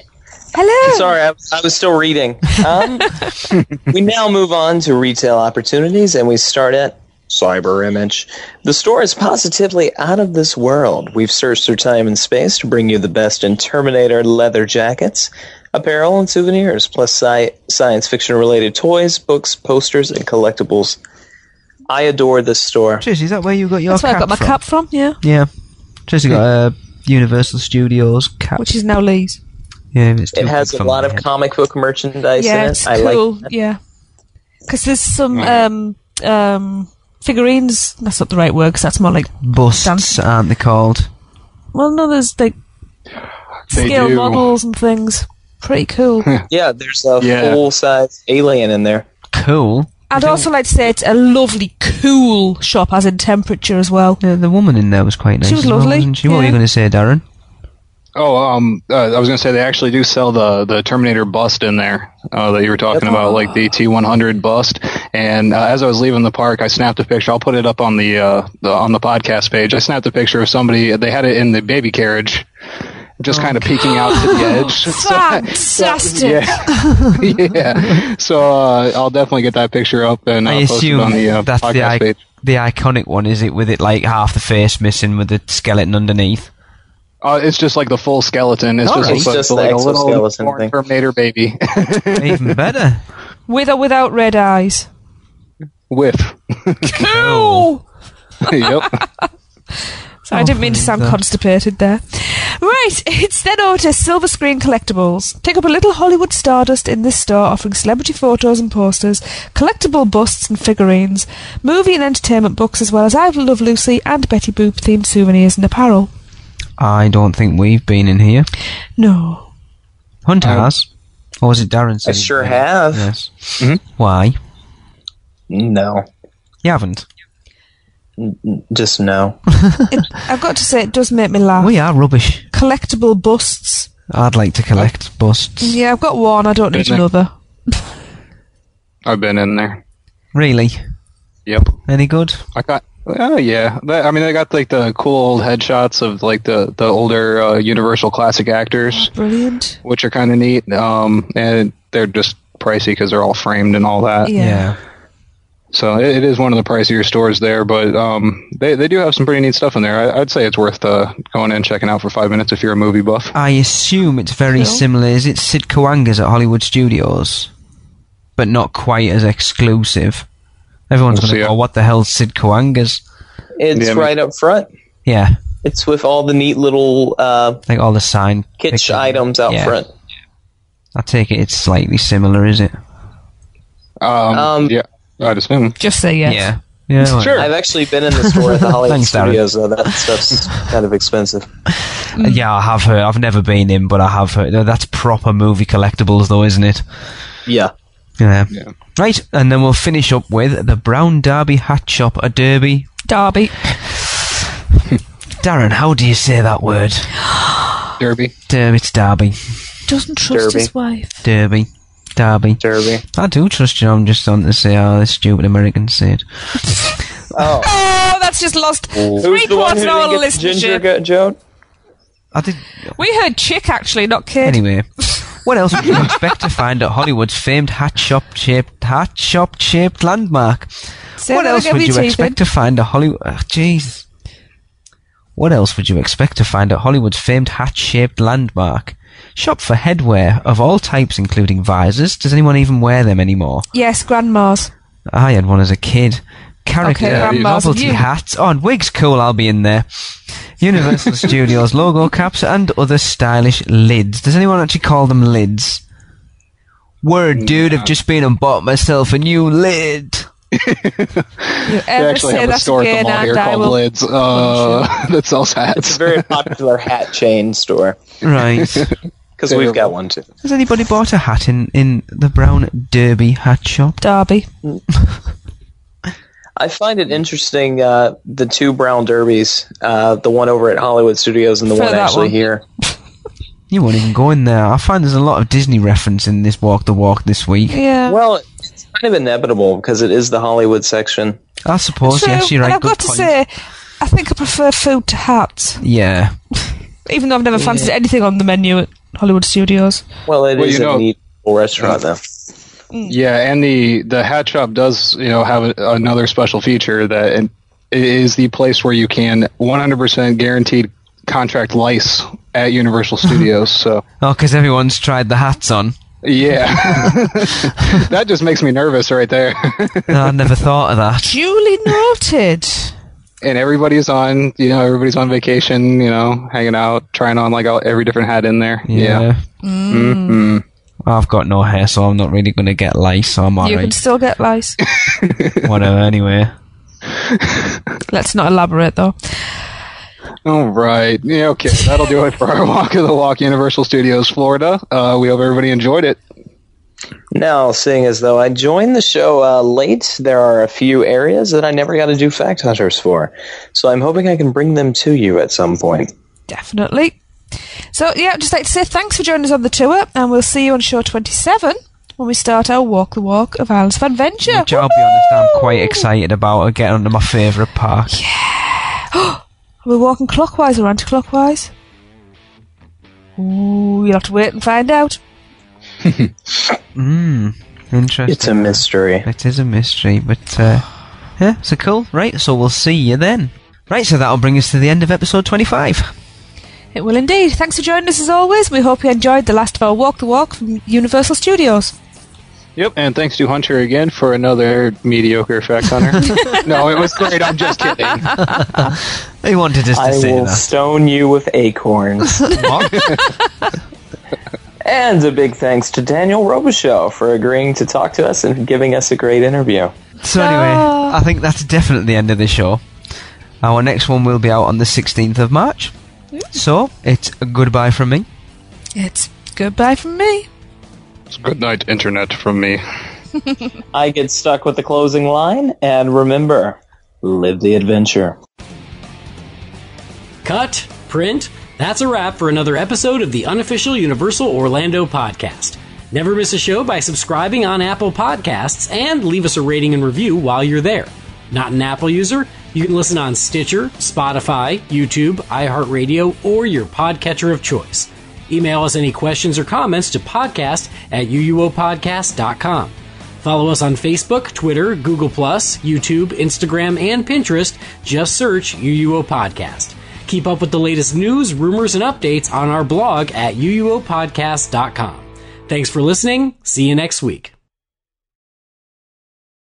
Hello! Sorry, I was still reading. We now move on to retail opportunities, and we start at Cyber Image. The store is positively out of this world. We've searched through time and space to bring you the best in Terminator leather jackets, apparel, and souvenirs, plus science fiction-related toys, books, posters, and collectibles. I adore this store. Trish, is that where you got your That's cap where I got my cap from, yeah. Yeah. Trish got a Universal Studios cap. Which is now Lee's. Yeah, it's It has a lot of comic book merchandise in it. It's cool, yeah. Because there's some figurines. That's not the right word, because that's more like busts, aren't they called? Well, no, there's like scale models and things. Pretty cool. Yeah, there's a full-size alien in there. Cool. I'd also like to say it's a lovely, cool shop, as in temperature as well. Yeah, the woman in there was quite nice. She was as well, lovely. wasn't she? What were you going to say, Darren? Oh, I was going to say they actually do sell the Terminator bust in there that you were talking about, like the T-100 bust. And as I was leaving the park, I snapped a picture. I'll put it up on the podcast page. I snapped a picture of somebody. They had it in the baby carriage, just kind of peeking out to the edge. Fantastic! Yeah. So I'll definitely get that picture up and I post it assume on the that's podcast page. The iconic one, is it, with it like half the face missing with the skeleton underneath? It's just like the full skeleton. It's just like a little thing. Terminator baby. Even better. With or without red eyes. With. Cool! Yep. So I didn't mean to sound constipated there. Right, it's then over to Silver Screen Collectibles. Pick up a little Hollywood stardust in this store, offering celebrity photos and posters, collectible busts and figurines, movie and entertainment books, as well as I Love Lucy and Betty Boop themed souvenirs and apparel. I don't think we've been in here. No. Hunter has. Or was it Darren? I sure have. Yes. Mm-hmm. Why? No. You haven't? Just no. I've got to say, it does make me laugh. We are rubbish. Collectible busts. I'd like to collect busts. Yeah, I've got one. I don't need another. I've been in there. Really? Yep. Any good? Yeah. They got like the cool old headshots of like the older Universal classic actors. Brilliant. Which are kind of neat. And they're just pricey because they're all framed and all that. Yeah. So it is one of the pricier stores there, but they do have some pretty neat stuff in there. I'd say it's worth going in and checking out for 5 minutes if you're a movie buff. I assume it's very similar. Is it Sid Cawanga's at Hollywood Studios? But not quite as exclusive. Everyone's going to go, what the hell's Sid Cawanga's? It's right up front. Yeah. It's with all the neat little Like all the sign kitsch pictures. items out Yeah. front. I take it it's slightly similar, is it? Yeah, I'd assume. Just say yes. Yeah. Yeah. well, Sure. I've actually been in the store at the Hollywood Thanks, Darren. Studios, though. That stuff's kind of expensive. Yeah, I have heard. I've never been in, but I have heard. That's proper movie collectibles, though, isn't it? Yeah. Yeah. Yeah. Right, and then we'll finish up with the Brown Derby Hat Shop, a derby. Derby. Darren, how do you say that word? Derby. It's Derby. Doesn't trust Derby. his wife. Derby. Derby. I do trust you. I'm just on to say how the stupid Americans say it. Oh. Oh, that's just lost Who's the one three-quarters who of our didn't get the ginger listenership. Joe? I did. We heard chick, actually, not kid. Anyway, what else would you expect to find at Hollywood's famed hat shop shaped landmark? Say What that else again would with you your teeth expect in. to find at Hollywood? Jesus. What else would you expect to find at Hollywood's famed hat-shaped landmark? Shop for headwear of all types, including visors. Does anyone even wear them anymore? Yes, grandma's. I had one as a kid. Character grandma's novelty of you. hats. Oh, and wigs, cool, I'll be in there. Universal Studios logo caps and other stylish lids. Does anyone actually call them lids? Word, dude, I've just been and bought myself a new lid. You They ever actually say have a that store at again the mall here and I called will... Lids that sells It's a hats. very popular hat chain store. Right. Because we've got one, too. Has anybody bought a hat in the Brown Derby hat shop? Derby. I find it interesting, the two Brown Derbies, the one over at Hollywood Studios and the For one that actually one. here. You won't even go in there. I find there's a lot of Disney reference in this Walk the Walk this week. Yeah. Well, it's kind of inevitable because it is the Hollywood section. I suppose, True, yes, you're right. and I've Good got to point. say, I think I prefer food to hats. Yeah. Even though I've never fancied anything on the menu at Hollywood Studios. Well, it Well, is you know- a neat little restaurant, though. Yeah, and the hat shop does have another special feature that it is the place where you can 100% guaranteed contract lice at Universal Studios. So Oh, because everyone's tried the hats on. yeah, that just makes me nervous right there. No, I never thought of that. Duly noted. And everybody's on vacation, hanging out, trying on like every different hat in there. Yeah. Mm-hmm. I've got no hair, so I'm not really going to get lice, so I'm You can alright. still get lice. Whatever, anyway. Let's not elaborate, though. All right. Yeah, okay. That'll do it for our Walk of the Walk Universal Studios Florida. We hope everybody enjoyed it. Now, seeing as though I joined the show late, there are a few areas that I never got to do Fact Hunters for. So I'm hoping I can bring them to you at some point. Definitely. So, yeah, I'd just like to say thanks for joining us on the tour, and we'll see you on show 27 when we start our Walk the Walk of Isles of Adventure. Which I'll be honest, I'm quite excited about getting onto my favourite park. Are we walking clockwise or anti-clockwise? Ooh, you'll have to wait and find out. Interesting. It's a mystery. It is a mystery, but yeah, so cool. Right, so we'll see you then. Right, so that'll bring us to the end of episode 25. It will indeed. Thanks for joining us as always. We hope you enjoyed the last of our Walk the Walk from Universal Studios. Yep, and thanks to Hunter again for another mediocre Fact Hunter. No, it was great. I'm just kidding. He wanted us to I say will that. stone you with acorns. And a big thanks to Daniel Robichaux for agreeing to talk to us and giving us a great interview. So anyway, I think that's definitely the end of the show. Our next one will be out on the 16th of March. So, it's a goodbye from me. It's goodbye from me. It's good night, Internet, from me. I get stuck with the closing line, and remember, live the adventure. Cut, print, that's a wrap for another episode of the Unofficial Universal Orlando podcast. Never miss a show by subscribing on Apple Podcasts and leave us a rating and review while you're there. Not an Apple user? You can listen on Stitcher, Spotify, YouTube, iHeartRadio, or your podcatcher of choice. Email us any questions or comments to podcast@uuopodcast.com. Follow us on Facebook, Twitter, Google+, YouTube, Instagram, and Pinterest. Just search UUO Podcast. Keep up with the latest news, rumors, and updates on our blog at uuopodcast.com. Thanks for listening. See you next week.